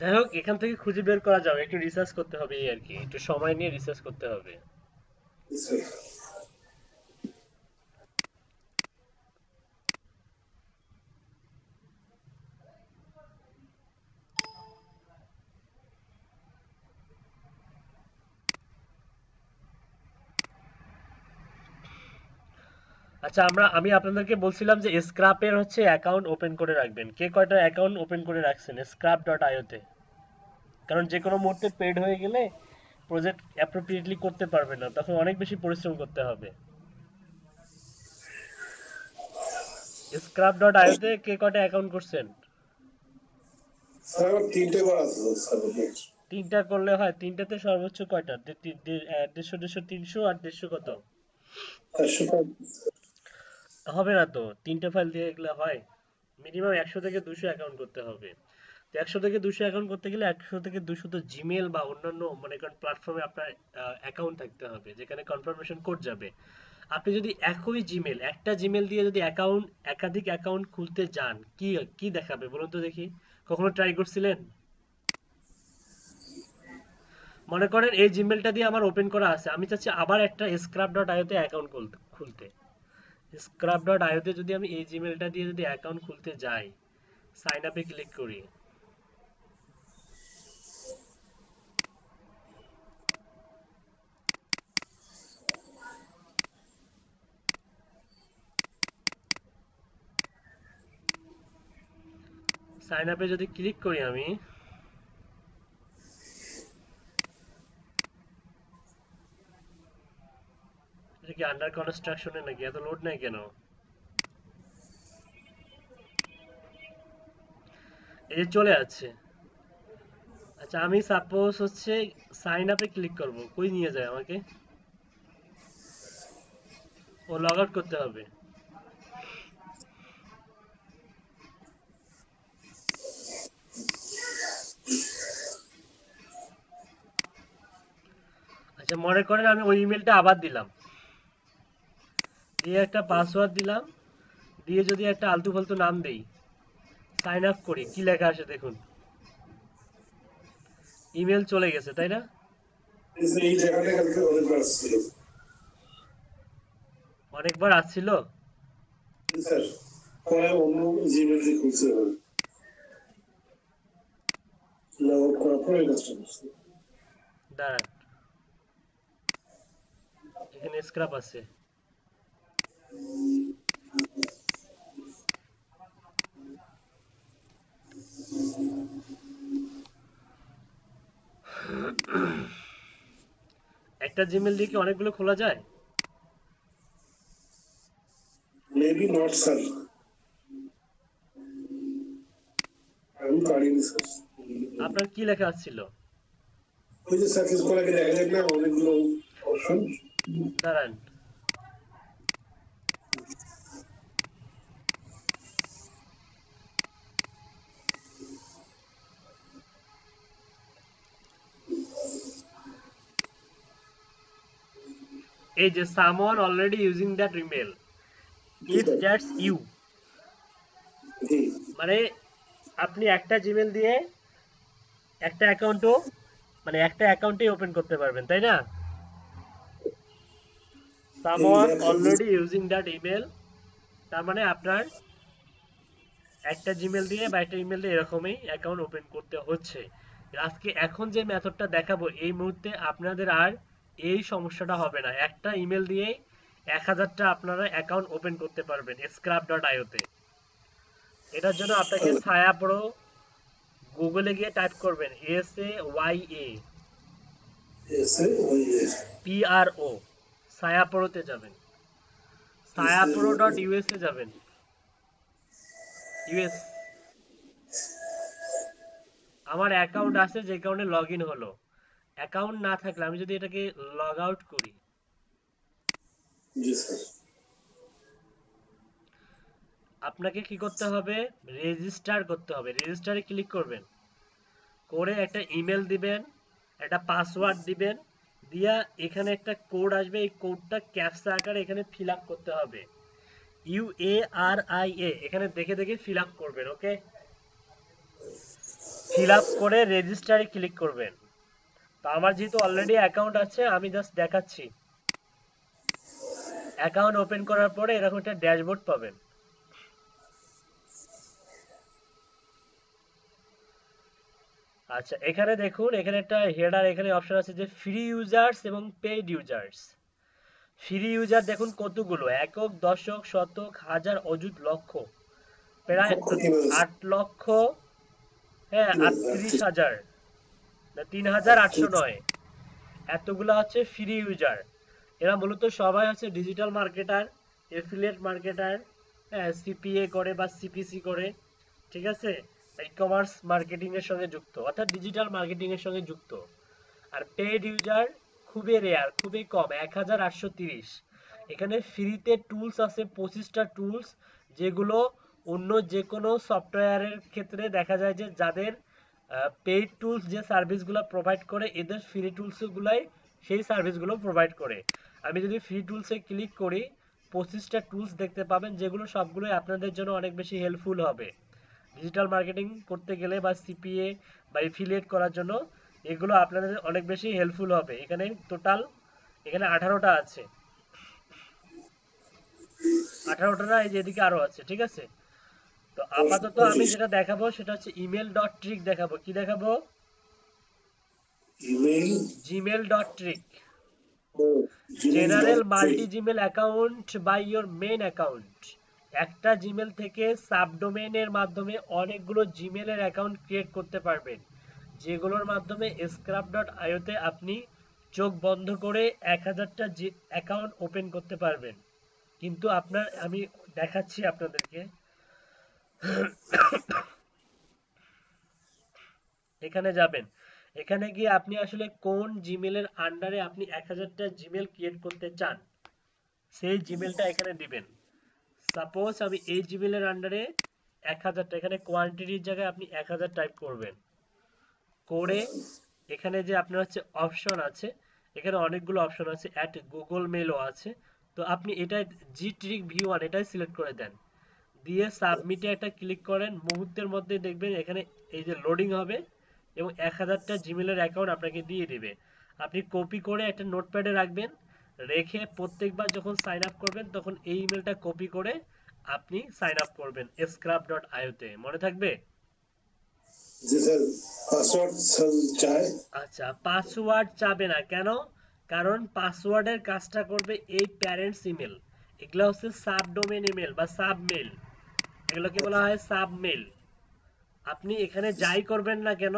যাই হোক, এখান থেকে খুঁজে বের করা যাবে, একটু রিসার্চ করতে হবে এই আর কি, একটু সময় নিয়ে রিসার্চ করতে হবে। আচ্ছা, আমি আপনাদেরকে বলছিলাম যে স্ক্র্যাপের হচ্ছে অ্যাকাউন্ট ওপেন করে রাখবেন। কে কয়টা অ্যাকাউন্ট ওপেন করে রাখছেন scrap.io তে? কারণ যে কোনো মুহূর্তে পেড হয়ে গেলে প্রজেক্ট অ্যাপ্রোপ্রিয়েটলি করতে পারবে না, তখন অনেক বেশি পরিশ্রম করতে হবে। scrap.io তে কে কয়টা অ্যাকাউন্ট করছেন? স্যার তিনটে বার আছে স্যার। তিনটা করলে হয়? তিনটাতে সর্বোচ্চ কয়টা? 150, 300 আর 150 কত হবে না তো, তিনটা ফাইল দিয়ে এগুলো হয়? মিনিমাম 100 থেকে 200 অ্যাকাউন্ট করতে হবে। তো 100 থেকে 200 অ্যাকাউন্ট করতে গেলে 100 থেকে 200 তো জিমেল বা অন্যান্য মনে করেন প্ল্যাটফর্মে আপনার অ্যাকাউন্ট থাকতে হবে, যেখানে কনফার্মেশন কোড যাবে। আপনি যদি একই জিমেল, একটা জিমেল দিয়ে যদি একাধিক অ্যাকাউন্ট খুলতে যান, কি দেখাবে বলুন তো দেখি? কখনো ট্রাই করছিলেন? মনে করেন এই জিমেলটা দিয়ে আমার ওপেন করা আছে, আমি চাচ্ছি আবার একটা scrap.io তে অ্যাকাউন্ট খুলতে। scrap.io তে যদি আমি এই জিমেলটা দিয়ে যদি অ্যাকাউন্ট খুলতে যাই, সাইন আপে ক্লিক করি, সাইন আপে যদি ক্লিক করি আমি, এটা কি আন্ডার কনস্ট্রাকশনে নাকি? এত লোড নাই কেন? এই যে চলে যাচ্ছে। আচ্ছা, আমি সাপোজ হচ্ছে সাইন আপে ক্লিক করব, কই নিয়ে যায় আমাকে? ও লগ আউট করতে হবে। আচ্ছা, মনে করেন আমি ওই ইমেলটা আবার দিলাম, দিয়ে একটা পাসওয়ার্ড দিলাম, দিয়ে যদি একটা আলতু ফালতু নাম দেই, সাইন আপ করি, কি লেখা আসে দেখুন? ইমেল চলে গেছে, তাই না? এই জায়গাটা কালকে অনেকবার আসছিল অনেকবার আসছিল স্যার, পরে অন্য জিমেল দিয়ে খুলছে লগ আউট করার পরে কাজটা করছে। দাঁড়ান, এখানে স্ক্র্যাপ আছে। একটা জিমেল দিয়ে কি অনেকগুলো খোলা যায়? মেবি নট স্যার, আমি পারিনি স্যার। আপনার কি লেখা ছিল? ওই যে সাকসেস করার আগে দেখা যায় না অনেকগুলো অপশন। দাঁড়ান, এই যে someone already using that email if that's you, মানে আপনি একটা জিমেল দিয়ে একটা অ্যাকাউন্টও মানে একটা অ্যাকাউন্টই ওপেন করতে পারবেন, তাই না? someone already using that email, তার মানে আপনার একটা জিমেল দিয়ে বা একটা ইমেল দিয়ে এরকমই অ্যাকাউন্ট ওপেন করতে হচ্ছে। আজকে এখন যে মেথডটা দেখাবো এই মুহূর্তে আপনাদের আর এই সমস্যাটা হবে না। একটা ইমেল দিয়ে 1000টা আপনারা অ্যাকাউন্ট ওপেন করতে পারবেন scrap.io তে। এটার জন্য আপনাকে ছায়া প্রো গুগলে গিয়ে টাইপ করবেন SAYAPRO, ছায়া প্রোতে যাবেন, sayapro.us এ যাবেন, ইউএস। আমার অ্যাকাউন্ট আছে যে অ্যাকাউন্টে লগইন হলো। অ্যাকাউন্ট না থাকলে আমি যদি এটাকে লগ আউট করি, জি স্যার, আপনাকে কি করতে হবে? রেজিস্টার করতে হবে। রেজিস্টারে ক্লিক করবেন, করে একটা ইমেল দিবেন, একটা পাসওয়ার্ড দিবেন, দিয়া এখানে একটা কোড আসবে, এই কোডটা ক্যাপচা আকারে এখানে ফিল আপ করতে হবে। UARIA এখানে দেখে দেখে ফিল আপ করবেন। ওকে, ফিল আপ করে রেজিস্টারে ক্লিক করবেন। তো আমার যেহেতু অলরেডি অ্যাকাউন্ট আছে আমি জাস্ট দেখাচ্ছি। অ্যাকাউন্ট ওপেন করার পরে এরকম একটা ড্যাশবোর্ড পাবেন। আচ্ছা, এখানে দেখুন, এখানে একটা হেডার, এখানে অপশন আছে যে ফ্রি ইউজার্স এবং পেইড ইউজার্স। ফ্রি ইউজার দেখুন কতগুলো, একক, দশক, শতক, হাজার, অযুত, লক্ষ, প্রায় 8 লক্ষ, হ্যাঁ 38,000, 3,809, এতগুলো হচ্ছে ফ্রি ইউজার। এরা মূলত সবাই হচ্ছে ডিজিটাল মার্কেটার, এফিলিয়েট মার্কেটার, হ্যাঁ সিপিএ করে বা সিপিসি করে, ঠিক আছে, ই কমার্স মার্কেটিং এর সঙ্গে যুক্ত, অর্থাৎ ডিজিটাল মার্কেটিং এর সঙ্গে যুক্ত। আর পেইড ইউজার খুবই রেয়ার, খুবই কম, 1830। এখানে ফ্রিতে টুলস আছে 25টা টুলস, যেগুলো অন্য যে কোনো সফটওয়্যারের ক্ষেত্রে দেখা যায় যে যাদের পেইড টুলস যে সার্ভিসগুলো প্রোভাইড করে, এদের ফ্রি টুলসগুলাই সেই সার্ভিসগুলো প্রোভাইড করে। আমি যদি ফ্রি টুলসে ক্লিক করি 25টা টুলস দেখতে পাবেন, যেগুলো সবগুলোই আপনাদের জন্য অনেক বেশি হেল্পফুল হবে ডিজিটাল মার্কেটিং করতে গেলে বা সিপিএ বা এফিলিয়েট করার জন্য। এগুলো আপনাদের অনেক বেশি হেল্পফুল হবে। এখানে টোটাল এখানে 18টা আছে, 18টা না, এই যে এদিকে আরো আছে, ঠিক আছে। তো আপাতত আমি যেটা দেখাবো সেটা হচ্ছে email.trick দেখাবো। কি দেখাবো? gmail.trick, general multi Gmail account by your main account. একটা জিমেল থেকে সাবডোমেইনের মাধ্যমে অনেকগুলো জিমেলের অ্যাকাউন্ট ক্রিয়েট করতে পারবেন, যেগুলোর মাধ্যমে scrap.io তে আপনি চোখ বন্ধ করে 1000টা অ্যাকাউন্ট ওপেন করতে পারবেন। কিন্তু আপনার আমি দেখাচ্ছি আপনাদেরকে, এখানে যাবেন, এখানে গিয়ে আপনি আসলে কোন জিমেলের আন্ডারে আপনি 1000টা জিমেল ক্রিয়েট করতে চান সেই জিমেলটা এখানে দিবেন। সাপোজ আমি এই জিমেলের আন্ডারে 1000টা, এখানে কোয়ান্টিটির জায়গায় আপনি 1000 টাইপ করবেন, করে এখানে যে আপনার হচ্ছে অপশন আছে, এখানে অনেকগুলো অপশন আছে, অ্যাট গুগল মেলও আছে। তো আপনি এটা gtrick v1 এটাই সিলেক্ট করে দেন, দিয়ে সাবমিটে একটা ক্লিক করেন। মুহূর্তের মধ্যে দেখবেন এখানে এই যে লোডিং হবে এবং 1000টা জিমেলের অ্যাকাউন্ট আপনাকে দিয়ে দিবে। আপনি কপি করে একটা নোটপ্যাডে রাখবেন, রেখে প্রত্যেকবার যখন সাইন আপ করবেন তখন এই ইমেলটা কপি করে আপনি সাইন আপ করবেন scrap.io তে। মনে থাকবে? জি স্যার। পাসওয়ার্ড চাই? আচ্ছা, পাসওয়ার্ড চাবে না, কেন? কারণ পাসওয়ার্ডের কাজটা করবে এই প্যারেন্টস ইমেল। এগুলো হচ্ছে সাবডোমেইন ইমেল বা সাবমেইল, এগুলোকে বলা হয় সাবমেইল। আপনি এখানে যাই করবেন না কেন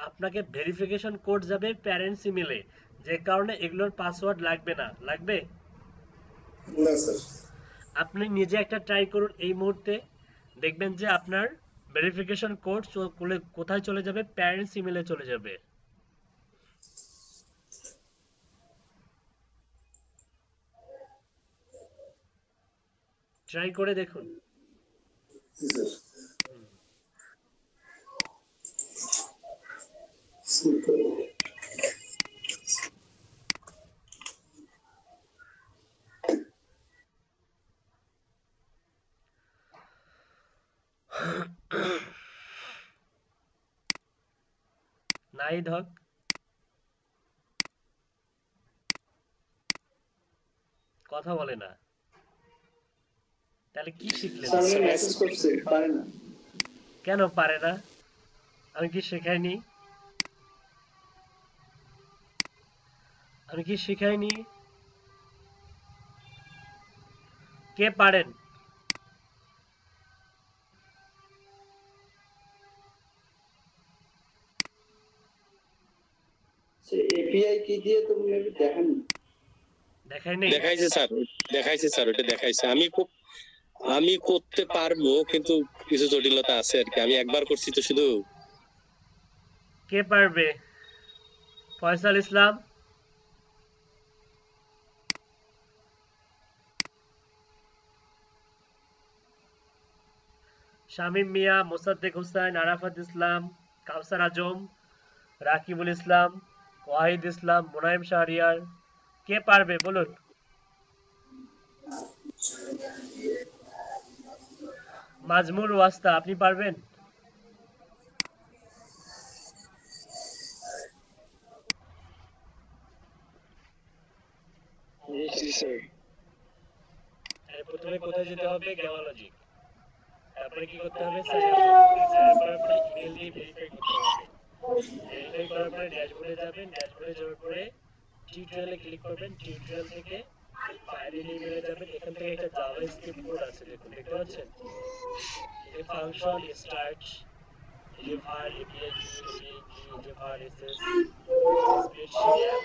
আপনাকে ভেরিফিকেশন কোড যাবে প্যারেন্টস ইমেলে, যে কারণে এগুলোর পাসওয়ার্ড লাগবে না। লাগবে? না স্যার। আপনি নিজে একটা ট্রাই করুন এই মুহূর্তে, দেখবেন যে আপনার ভেরিফিকেশন কোড কোথায় চলে যাবে, প্যারেন্টস ইমেলে চলে যাবে। ট্রাই করে দেখুন। জি স্যার। নাহিদ হক কথা বলে না, তাহলে কি শিখলেন? স্যার আমি মেসেজ করছি, পারে না। কেন পারে না? আমি কি শেখাইনি? আমি কি শেখাইনি? কে পারেন? সে এপিআই কি দিয়ে তো মেবি দেখেন। দেখাইনি? দেখাইছে স্যার, ওটা দেখাইছে। আমি করতে পারবো, কিন্তু কিছু জটিলতা আছে আর কি। আমি একবার করছি তো শুধু। কে পারবে? ফয়সাল ইসলাম, শামীম মিয়া, মোসাদ্দেক হোসেন, আরাফাত ইসলাম, কাউসার আজম, রাকিবুল ইসলাম, ওয়াহিদ ইসলাম, মুনাইম শাহরিয়ার, কে পারবে বলুন? মাজমুল ওয়াস্তা, আপনি পারবেন? প্রথমে কোথায় যেতে হবে? গ্যামালজি। তারপরে কি করতে হবে? সাইন করার পরে ইমেল দিয়ে ভেরিফাই করতে হবে। ভেরিফাই করার পরে ড্যাশবোর্ডে যাবেন, ড্যাশবোর্ডে যাওয়ার পরে টিউটোরিয়ালে ক্লিক করবেন, টিউটোরিয়াল থেকে ফাইলের ইমেলে যাবেন। এখান থেকে একটা জাভাস্ক্রিপ্ট কোড আছে, দেখুন, দেখতে পাচ্ছেন? এই function start var api key var ss spreadsheet app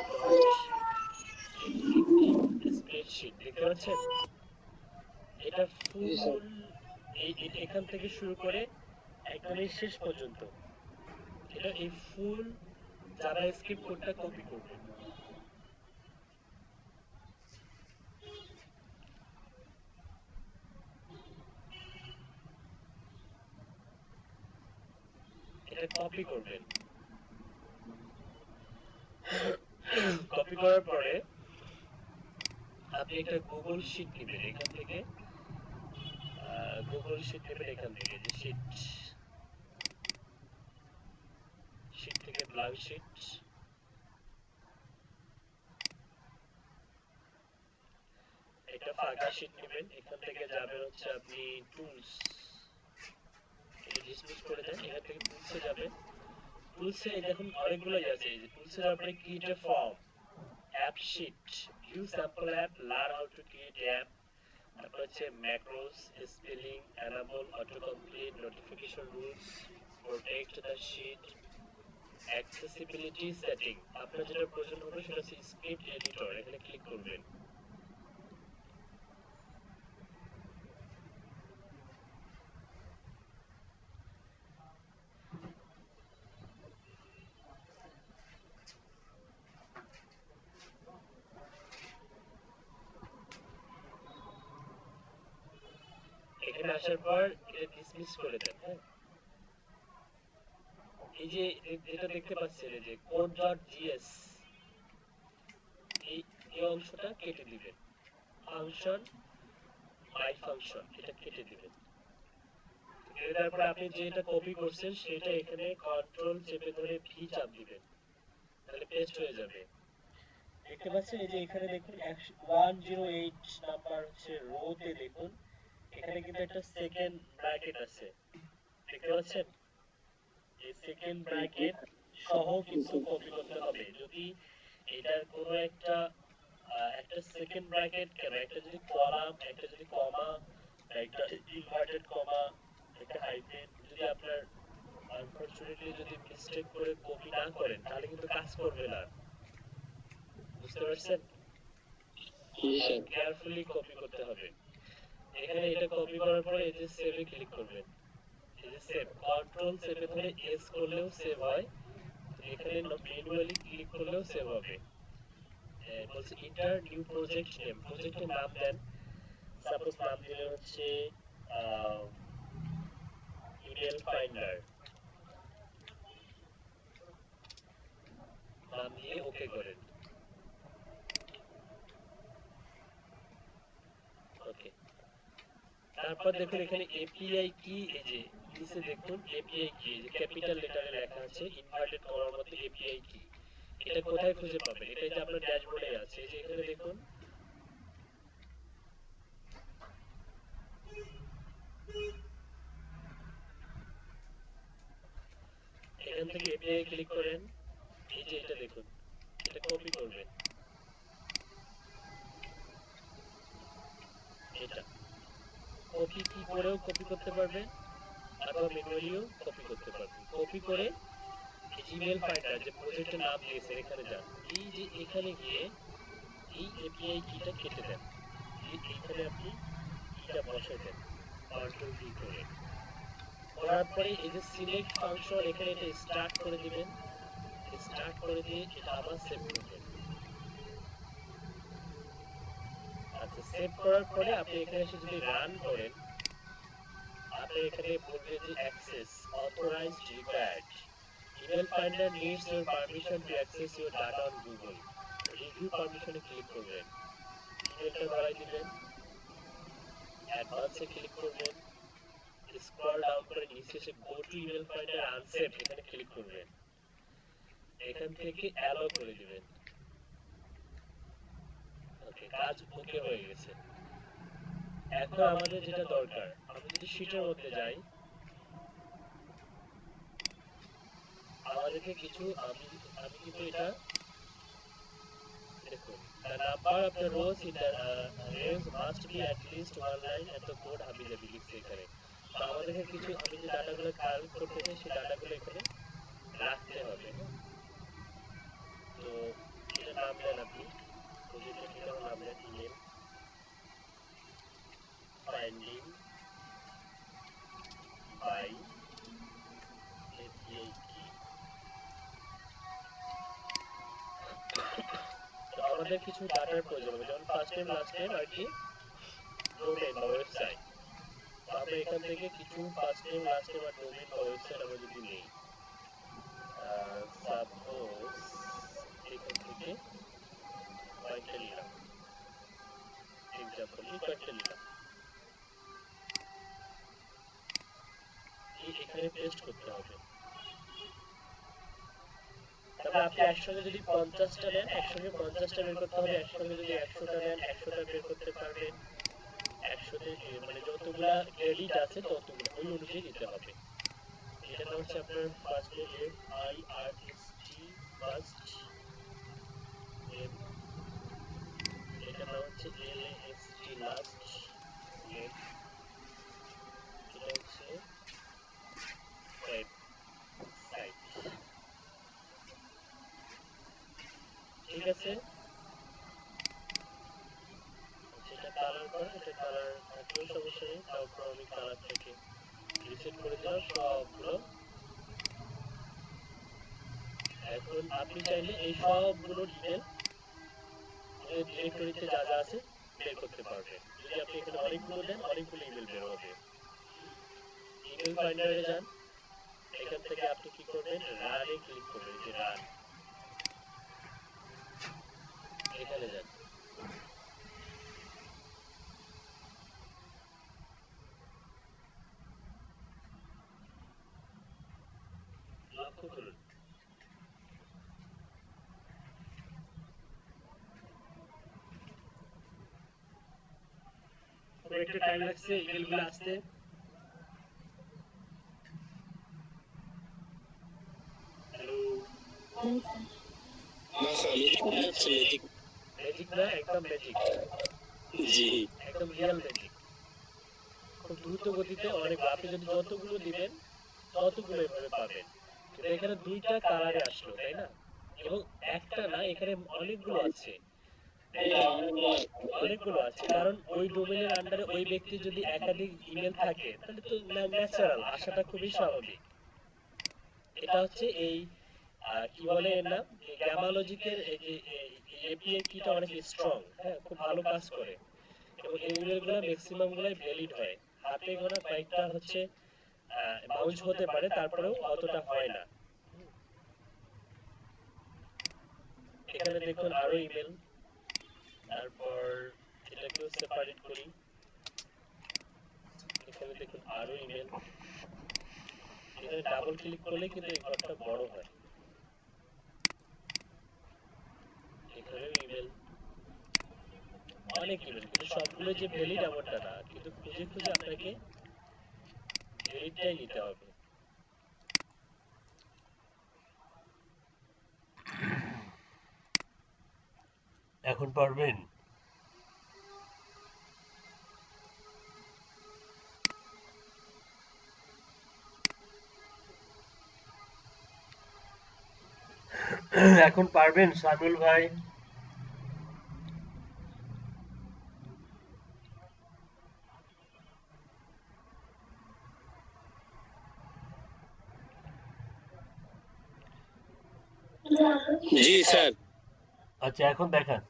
spreadsheet, দেখতে পাচ্ছেন? এটা ফুল এখান থেকে শুরু করে একদম এই শেষ পর্যন্ত এটা এই ফুল জাভাস্ক্রিপ্ট কোডটা কপি করবেন। এটা কপি করবেন। কপি করার পরে আপনি একটা গুগল শিট নেবেন, এখান থেকে গুগল শিট নেবেন, এখান থেকে যে শিট থেকে ব্ল্যাঙ্ক শিট, এটা ফাঁকা শিট নেবেন। এখান থেকে যাবেন হচ্ছে আপনি টুলস, এটা ডিসমিস করে দেন। এখান থেকে টুলসে যাবেন, টুলসে দেখুন অনেকগুলোই আছে। এই যে টুলসে যাওয়ার পরে create a form, app sheet, view sample app, learn how to create app, তারপর হচ্ছে macros, spelling, enable auto complete, notification rules, protect the sheet, accessibility setting. আপনার যেটা প্রয়োজন হবে সেটা হচ্ছে স্ক্রিপ্ট এডিটর, এখানে ক্লিক করবেন। এখানে আসার পর এটা ডিসমিস করে দেন। হ্যাঁ, এই যে এটা দেখতে পাচ্ছেন এই যে code.js, এই অংশটা কেটে দিবেন। ফাংশন মাই ফাংশন এটা কেটে দিবেন। তারপরে আপনি যেটা কপি করছেন সেটা এখানে কন্ট্রোল চেপে ধরে ভি চাপ দিবেন, তাহলে পেস্ট হয়ে যাবে। দেখতে পাচ্ছেন এই যে এখানে দেখুন 108 নাম্বার হচ্ছে রোতে দেখুন এখানে কিন্তু একটা সেকেন্ড ব্র্যাকেট আছে, দেখতে পাচ্ছেন? এই সেকেন্ড ব্র্যাকেট সহ কিন্তু কপি করতে হবে। যদি এটার কোনো একটা সেকেন্ড ব্র্যাকেট কেন, একটা যদি কলাম, একটা যদি কমা, একটা ইনভার্টেড কমা, একটা হাইফেন যদি আপনার আনফরচুনেটলি যদি মিস্টেক করে কপি না করেন তাহলে কিন্তু কাজ করবে না, বুঝতে পারছেন? জি স্যার। কেয়ারফুলি কপি করতে হবে। এখানে এটা কপি করার পরে এই যে সেভে ক্লিক করবেন, এই যে সেভ, কন্ট্রোল সেভে ধরে এস করলেও সেভ হয়, এখানে ম্যানুয়ালি ক্লিক করলেও সেভ হবে। বলছে ইন্টার নিউ প্রজেক্ট নেম, প্রজেক্টের নাম দেন, সাপোজ নাম দিলে হচ্ছে ইমেল ফাইন্ডার, নাম দিয়ে ওকে করেন। ওকে, তারপর দেখুন এখানে এপিআই কি, এই যে নিচে দেখুন এপিআই কি, এই যে ক্যাপিটাল লেটারে লেখা আছে ইনভার্টেড কমার মধ্যে এপিআই কি, এটা কোথায় খুঁজে পাবেন? এটা যে আপনার ড্যাশবোর্ডে আছে, এই যে এখানে দেখুন এখান থেকে এপিআই ক্লিক করেন, এই যে এটা দেখুন, এটা কপি করবেন, এটা কপি কি করেও কপি করতে পারবেন অথবা ম্যানুয়ালিও কপি করতে পারবেন। কপি করে ইমেল ফাইন্ডার যে প্রজেক্টের নাম দিয়েছে এখানে যান, এই যে এখানে গিয়ে এই এপিআই কিটা কেটে দেন, এইখানে আপনি কিটা বসাই দেন কন্ট্রোল ভি করে। করার পরে এই যে সিলেক্ট ফাংশন, এখানে এটা স্টার্ট করে দিবেন, স্টার্ট করে দিয়ে এটা আবার সেভ করবেন। আচ্ছা, সেভ করার পরে আপনি এখানে এসে যদি রান করেন, আপনি এখানে বলবে যে access authorized required, email finder needs your permission to access your data on Google, review পারমিশনে ক্লিক করবেন, ইমেলটা ধরাই দিবেন, অ্যাডভান্সে ক্লিক করবেন, স্ক্রল ডাউন করে নিচে এসে go to email finder unsafe এখানে ক্লিক করবেন, এখান থেকে অ্যালো করে দিবেন। ওকে, কাজ ওকে হয়ে গেছে। এখন আমাদের যেটা দরকার, আমি যদি শীটের মধ্যে যাই, আমাদেরকে কিছু আমি কিন্তু এটা দেখুন, the number of the rows in the range must be at least one line and the code হাবিজাবি লিখছে এখানে। তো আমাদেরকে কিছু, আমি যে ডাটাগুলো কালেক্ট করতে চাই সেই ডাটাগুলো এখানে রাখতে হবে। তো এটা নাম দেন আপনি, প্রজেক্টের ঠিকানা নাম দেন ইমেল ফাইন্ডিং বাই এপিআই কি। তো আমাদের কিছু ডাটার প্রয়োজন হবে, যেমন ফার্স্ট নেম লাস্ট নেম আর কি ডোমেইন বা ওয়েবসাইট। তো আমরা এখান থেকে কিছু ফার্স্ট নেম লাস্ট নেম আর ডোমেইন বা ওয়েবসাইট আমরা যদি নেই, সাপোজ এখান থেকে কয়েকটা নিলাম, এক্সাম্পল এই কয়েকটা নিলাম, এখানে পেস্ট করতে হবে। তারপর আপনি একসঙ্গে যদি 50টা নেন, একসঙ্গে 50টা বের করতে হবে, একসঙ্গে যদি 100টা নেন 100টা বের করতে পারবেন, 100তে মানে যতগুলা ক্রেডিট আছে ততগুলো ওই অনুযায়ী দিতে হবে। এটা নাম হচ্ছে আপনার first name FIRST first name, এটা নাম হচ্ছে LAST লাস্ট নেম, এটা হচ্ছে ওয়েবসাইট। ঠিক আছে, সেটা কালার করে, এটা কালার থাকলেও সমস্যা নেই, তারপর আমি কালার থেকে রিসেট করে দিলাম সবগুলো। এখন আপনি চাইলে এই সবগুলো ইমেল ডিরেক্টরিতে যা যা আছে বের করতে পারবেন। যদি আপনি এখানে অনেকগুলো দেন অনেকগুলো ইমেল বের হবে। ইমেল ফাইন্ডারে যান, এখান থেকে আপনি কি করবেন, রানে ক্লিক করবেন, যে রান, এখানে যান, লক্ষ্য করুন একটু টাইম লাগছে ইমেলগুলো আসতে। হ্যালো, না স্যার, ম্যাজিক ম্যাজিক না, একদম ম্যাজিক, জি একদম রিয়েল ম্যাজিক, খুব দ্রুত গতিতে অনেক। আপনি যদি যতগুলো দিবেন কতগুলো এভাবে পাবেন, কিন্তু এখানে দুইটা কালারে আসলো তাই না, এবং একটা না এখানে অনেকগুলো আছে, অনেকগুলো আছে, কারণ ওই ডোমেইনের আন্ডারে ওই ব্যক্তির যদি একাধিক ইমেল থাকে তাহলে তো ন্যাচারাল আসাটা খুবই স্বাভাবিক। এটা হচ্ছে এই কি বলে এর নাম, গ্যামা লজিকের এই যে এপিআই কিটা অনেক স্ট্রং, হ্যাঁ খুব ভালো কাজ করে, এবং এই ইমেলগুলো ম্যাক্সিমাম গুলাই ভ্যালিড হয়, হাতে গোনা কয়েকটা হচ্ছে বাউন্স হতে পারে, তারপরেও অতটা হয় না। এখানে দেখুন আরো ইমেল, তারপর এটাকেও সেপারেট করি, এখানে দেখুন আরো ইমেল, এখানে ডাবল ক্লিক করলে কিন্তু এই ঘরটা বড় হয়, এখানেও ইমেল, অনেক ইমেল, কিন্তু সবগুলো যে ভ্যালিড এমনটা না, কিন্তু খুঁজে খুঁজে আপনাকে ভ্যালিডটাই নিতে হবে। এখন পারবেন? এখন পারবেন শামিউল ভাই? জি স্যার। আচ্ছা এখন দেখান।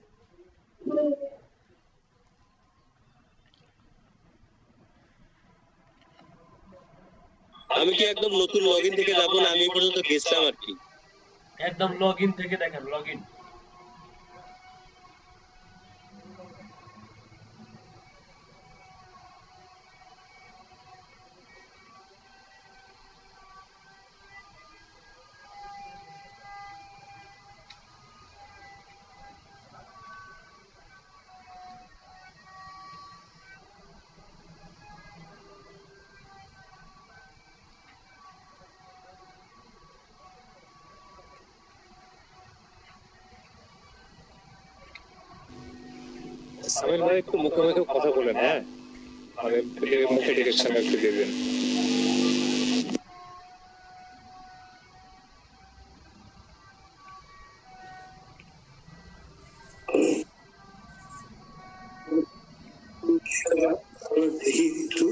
আমি কি একদম নতুন লগইন থেকে যাব না আমি এই পর্যন্ত গেছিলাম আর কি? একদম লগইন থেকে দেখান, লগইন। সামিল ভাই একটু মুখে মুখে কথা বলেন, হ্যাঁ মানে মুখে ডিরেকশন একটু দিয়ে দেন। দেখি একটু।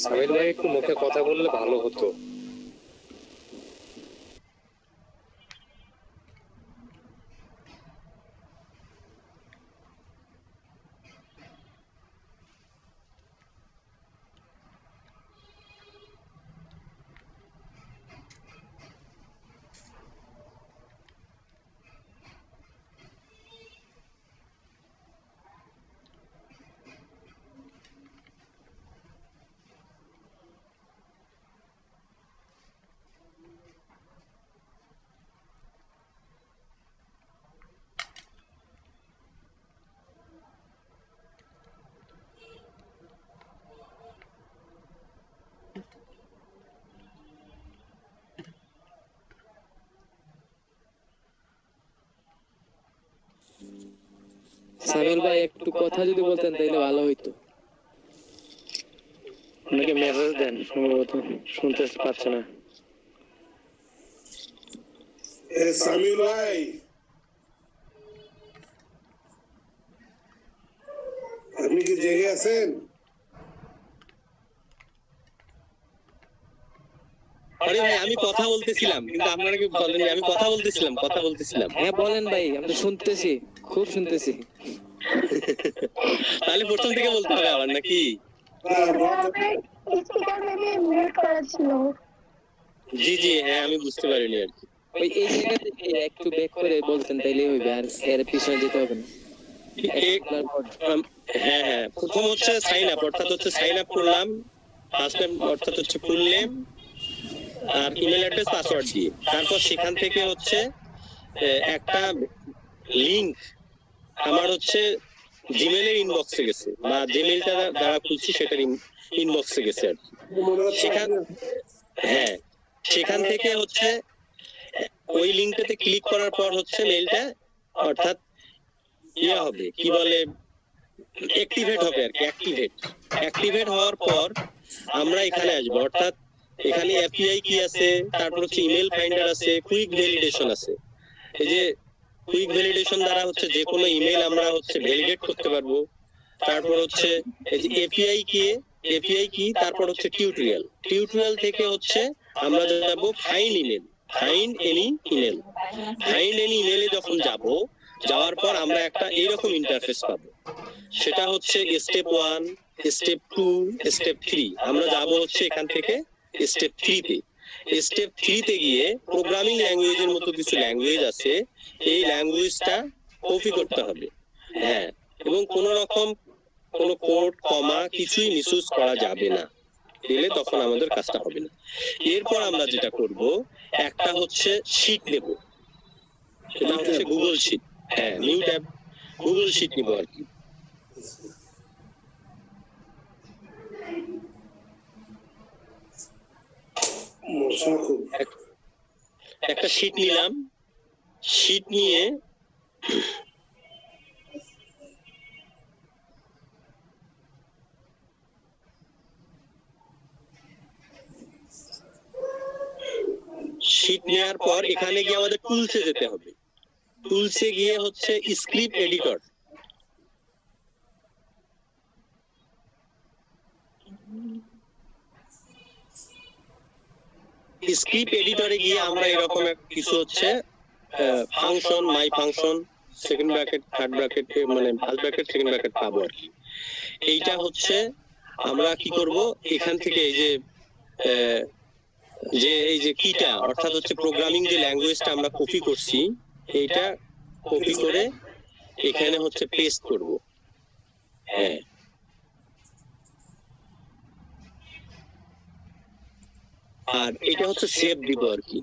সামিল ভাই একটু মুখে কথা বললে ভালো হতো। সামিল ভাই একটু কথা যদি বলতেন তাহলে ভালো হইতো। আপনাকে মেসেজ দেন, সম্ভবত শুনতে পাচ্ছে না। সামিল ভাই, আপনি কি জেগে আছেন? আরে ভাই আমি কথা বলতেছিলাম, কিন্তু আপনারা কি বলেন? আমি কথা বলতেছিলাম। হ্যাঁ বলেন ভাই, আমরা শুনতেছি, খুব শুনতেছি। তাহলে প্রথম থেকে বলতে হবে আবার নাকি? জি জি, হ্যাঁ আমি বুঝতে পারিনি আর কি। ওই এই জায়গা থেকে একটু ব্যাক করে বলতেন তাইলে হইবে, আর এর পিছনে যেতে হবে না। হ্যাঁ হ্যাঁ, প্রথম হচ্ছে সাইন আপ, অর্থাৎ হচ্ছে সাইন আপ করলাম ফার্স্ট টাইম, অর্থাৎ হচ্ছে ফুল নেম আর ইমেল অ্যাড্রেস পাসওয়ার্ড দিয়ে। তারপর সেখান থেকে হচ্ছে একটা লিংক আমার হচ্ছে জিমেলের ইনবক্সে গেছে, বা জিমেলটা দ্বারা খুলছি সেটার ইনবক্সে গেছে আর কি। সেখান থেকে হচ্ছে ওই লিংকটাতে ক্লিক করার পর হচ্ছে মেলটা অর্থাৎ ইয়ে হবে, কি বলে, অ্যাক্টিভেট হবে আর কি। অ্যাক্টিভেট হওয়ার পর আমরা এখানে আসবো, অর্থাৎ এখানে এপিআই কি আছে, তারপর হচ্ছে ইমেল ফাইন্ডার আছে, কুইক ভ্যালিডেশন আছে। এই যে কুইক ভ্যালিডেশন দ্বারা হচ্ছে যে কোনো ইমেল আমরা হচ্ছে ভ্যালিডেট করতে পারবো। তারপর হচ্ছে এই যে এপিআই কি, তারপর হচ্ছে টিউটোরিয়াল থেকে হচ্ছে আমরা যাব ফাইন্ড এনি ইমেলে যখন যাওয়ার পর আমরা একটা এইরকম ইন্টারফেস পাবো। সেটা হচ্ছে স্টেপ 1, স্টেপ 2, স্টেপ 3। আমরা যাব হচ্ছে এখান থেকে স্টেপ 3 তে গিয়ে প্রোগ্রামিং ল্যাঙ্গুয়েজের মতো কিছু ল্যাঙ্গুয়েজ আছে, এই ল্যাঙ্গুয়েজটা কপি করতে হবে। হ্যাঁ, এবং কোন রকম কোনো কোড কমা কিছুই মিসইউজ করা যাবে না, দিলে তখন আমাদের কাজটা হবে না। এরপর আমরা যেটা করব, একটা হচ্ছে শীট নেব, সেটা হচ্ছে গুগল শীট। হ্যাঁ, নিউ ট্যাব গুগল শীট নিব আর কি। একটা শীট নিলাম, শীট নিয়ে শীট নেওয়ার পর এখানে গিয়ে আমাদের টুলসে যেতে হবে। টুলসে গিয়ে হচ্ছে স্ক্রিপ্ট এডিটর, স্ক্রিপ্ট এডিটরে গিয়ে আমরা এরকম কিছু হচ্ছে ফাংশন, মাই function, second bracket, third bracket, মানে ফার্স্ট ব্র্যাকেট, সেকেন্ড ব্র্যাকেট পাবো আর কি। এইটা হচ্ছে আমরা কি করব, এখান থেকে এই যে কিটা, অর্থাৎ হচ্ছে প্রোগ্রামিং যে ল্যাঙ্গুয়েজটা আমরা কপি করছি, এইটা কপি করে এখানে হচ্ছে পেস্ট করব। হ্যাঁ, আর এটা হচ্ছে সেভ দিব আর কি।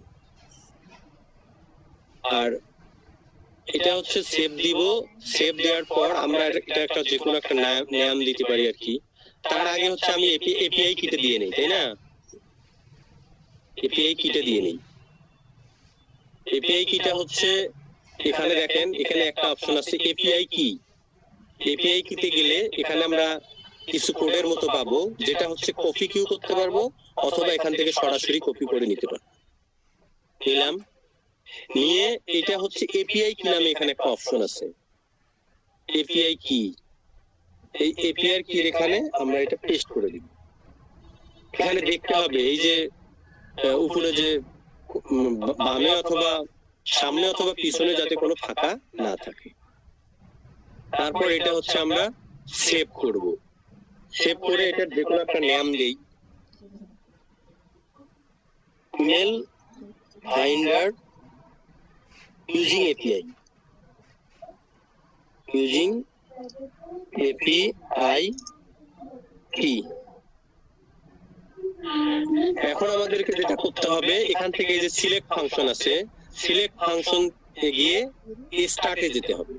আর এটা হচ্ছে সেভ দিব। সেভ দেওয়ার পর আমরা এটা একটা যে কোনো একটা নাম দিতে পারি আর কি। তার আগে হচ্ছে আমি এপিআই কিটা দিয়ে নেই, তাই না? এপিআই কিটা দিয়ে নেই। এপিআই কিটা হচ্ছে এখানে দেখেন, এখানে একটা অপশন আছে এপিআই কি। এপিআই কিতে গেলে এখানে আমরা কিছু কোডের মতো পাবো, যেটা হচ্ছে কপি কিউ করতে পারবো, অথবা এখান থেকে সরাসরি কপি করে নিতে পারবো। নিলাম, নিয়ে এটা হচ্ছে এপিআই কি নামে এখানে একটা অপশন আছে, এপিআই কি। এই এপিআই কি এখানে আমরা এটা পেস্ট করে দিব। এখানে দেখতে হবে এই যে উপরে যে বামে অথবা সামনে অথবা পিছনে যাতে কোনো ফাঁকা না থাকে। তারপর এটা হচ্ছে আমরা সেভ করব। সেভ করে এটার যে কোনো একটা নাম দেই, email finder using API, using API কি। এখন আমাদেরকে যেটা করতে হবে, এখান থেকে যে সিলেক্ট ফাংশন আছে, সিলেক্ট ফাংশন এ গিয়ে স্টার্টে যেতে হবে।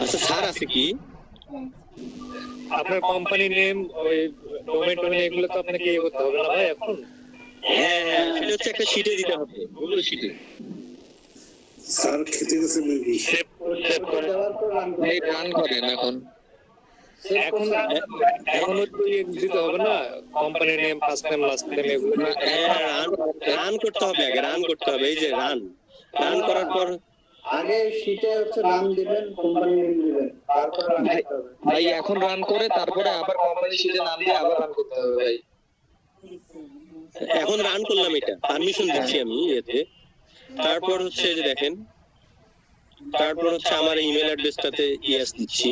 আচ্ছা স্যার আছে কি আপনার কোম্পানি নেম, ওই ডোমেইন টোমেন এগুলো তো আপনাকে ইয়ে করতে হবে না ভাই এখন? হ্যাঁ হ্যাঁ, সেটা হচ্ছে একটা শিটে দিতে হবে, গুগল শিটে। স্যার খেতে গেছে মেবি। এই রান করেন এখন। এখন এখন ওই দিতে হবে না, company name, first name, last name এগুলো। রান করতে হবে, আগে রান করতে হবে। এই যে রান করার পর আগে শীটে হচ্ছে নাম দিবেন, কোম্পানি নেম দিবেন, তারপর রান করতে হবে। ভাই এখন রান করে তারপরে আবার কোম্পানি শিটে নাম দিয়ে আবার রান করতে হবে ভাই। এখন রান করলাম, এটা পারমিশন দিচ্ছি আমি এতে। তারপর হচ্ছে যে দেখেন, তারপর হচ্ছে আমার ইমেল অ্যাড্রেসটাতে ইয়েস দিচ্ছি।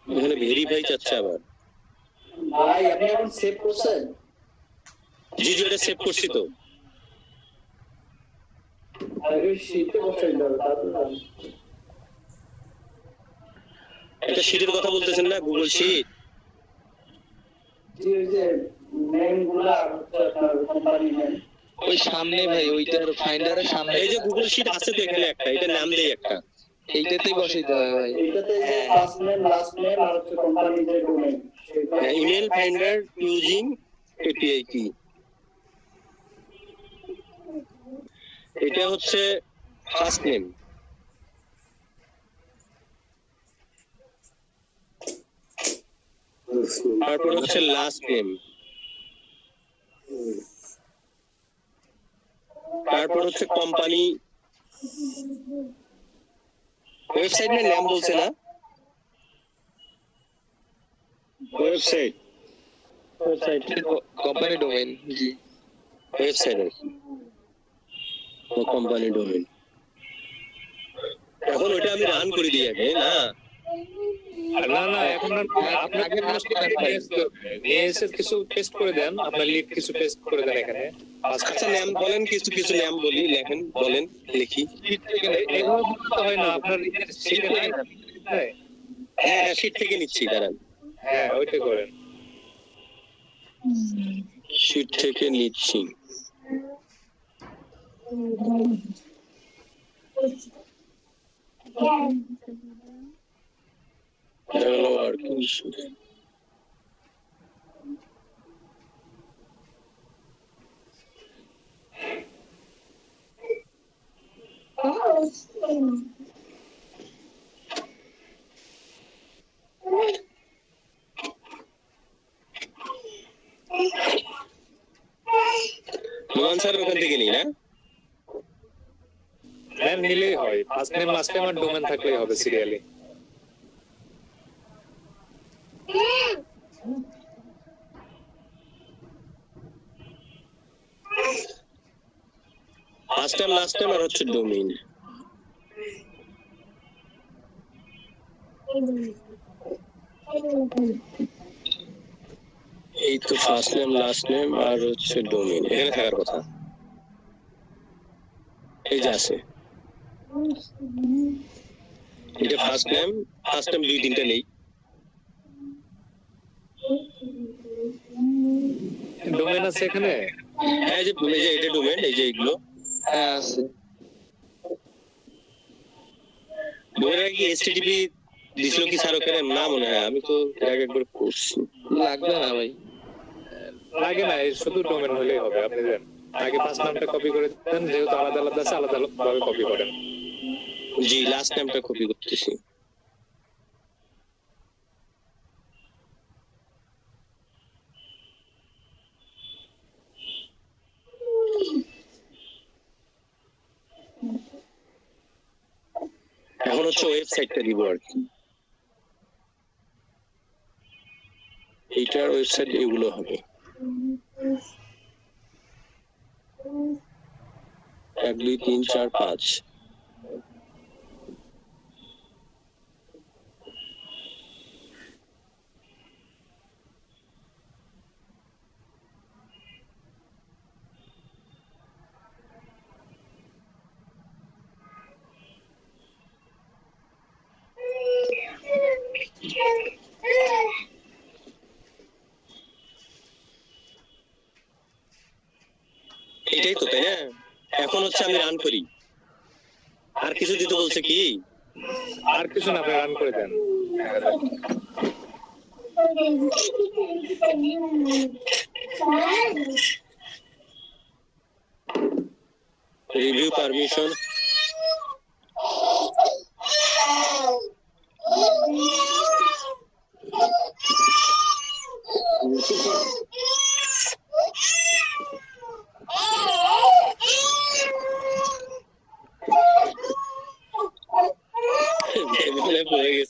এখানে ভেরিফাই চাচ্ছে আবার। ভাই আপনি এখন সেভ করছেন? জি জি, এটা সেভ করছি তো। আগে শীটে বসাই দাও, তারপর রান। এটা শিটের কথা বলতেছেন না, গুগল শিট? জি, ওই যে নেম গুলা আর হচ্ছে আপনার কোম্পানি নেম। ওই সামনে ভাই, ওইটার ফাইন্ডারের সামনে এই যে গুগল শিট আছে তো এখানে একটা, এটা নাম দেই একটা, এইটাতেই বসাইতে হবে ভাই। এইটাতে যে ফার্স্ট নেম, লাস্ট নেম আর হচ্ছে কোম্পানি যে ডোমেইন, সেটা ইমেল ফাইন্ডার ইউজিং এপিআই কি। এটা হচ্ছে ফার্স্ট নেম, তারপর হচ্ছে লাস্ট নেম, তারপর হচ্ছে কোম্পানি ওয়েবসাইটের নাম বলছে না, ওয়েবসাইট কোম্পানি ডোমেইন। জি, ওয়েবসাইট আর কি, কোম্পানি ডোমেইন। এখন ওইটা আমি রান করে দিই আগে না। না না, এখন আপনাকে নিয়ে এসে কিছু পেস্ট করে দেন, আপনার লিড কিছু পেস্ট করে দেন এখানে। আচ্ছা নাম বলেন, কিছু নাম বলি, লেখেন, বলেন, লিখি। এভাবে বলতে হয় না, আপনার শিটে নাই? হ্যাঁ হ্যাঁ, শিট থেকে নিচ্ছি, দাঁড়ান। হ্যাঁ ওইটা করেন। শিট থেকে নিচ্ছি। আর কি নোমান স্যার ওখান থেকে নিই না? নেম নিলেই হয়, ফার্স্ট নেম, লাস্ট নেম আর ডোমেন থাকলেই হবে serially. First time, last time আর হচ্ছে ডোমেইন। এই তো ফার্স্ট নেম, লাস্ট নেম আর হচ্ছে ডোমেইন এখানে থাকার কথা। এই যে আছে, এটা ফার্স্ট নেম 2-3টা নেই। ডোমেন আছে এখানে? হ্যাঁ, এই যে এটা ডোমেইন, এই যে এগুলো হ্যাঁ আছে। ডোমেইন কি এইচটিটিপি দিছিল কি স্যার ওখানে? না মনে হয়, আমি তো এর আগে একবার করছি। লাগবে না ভাই, লাগে না, শুধু ডোমেন হলেই হবে। আপনি দেন আগে ফার্স্ট নামটা কপি করে দেন, যেহেতু আলাদা আলাদা আছে আলাদা ভাবে কপি করেন। জি, লাস্ট নামটা কপি করতেছি। এখন হচ্ছে ওয়েবসাইটটা দিব আর কি, এইটার ওয়েবসাইট এগুলো হবে 1 2 3 4 5। এটাই তো, তাই না? এখন হচ্ছে আমি রান করি, আর কিছু দিতে বলছে কি? আর কিছু না, আপনি রান করে দেন। রিভিউ পারমিশন, পড়ে গেছে।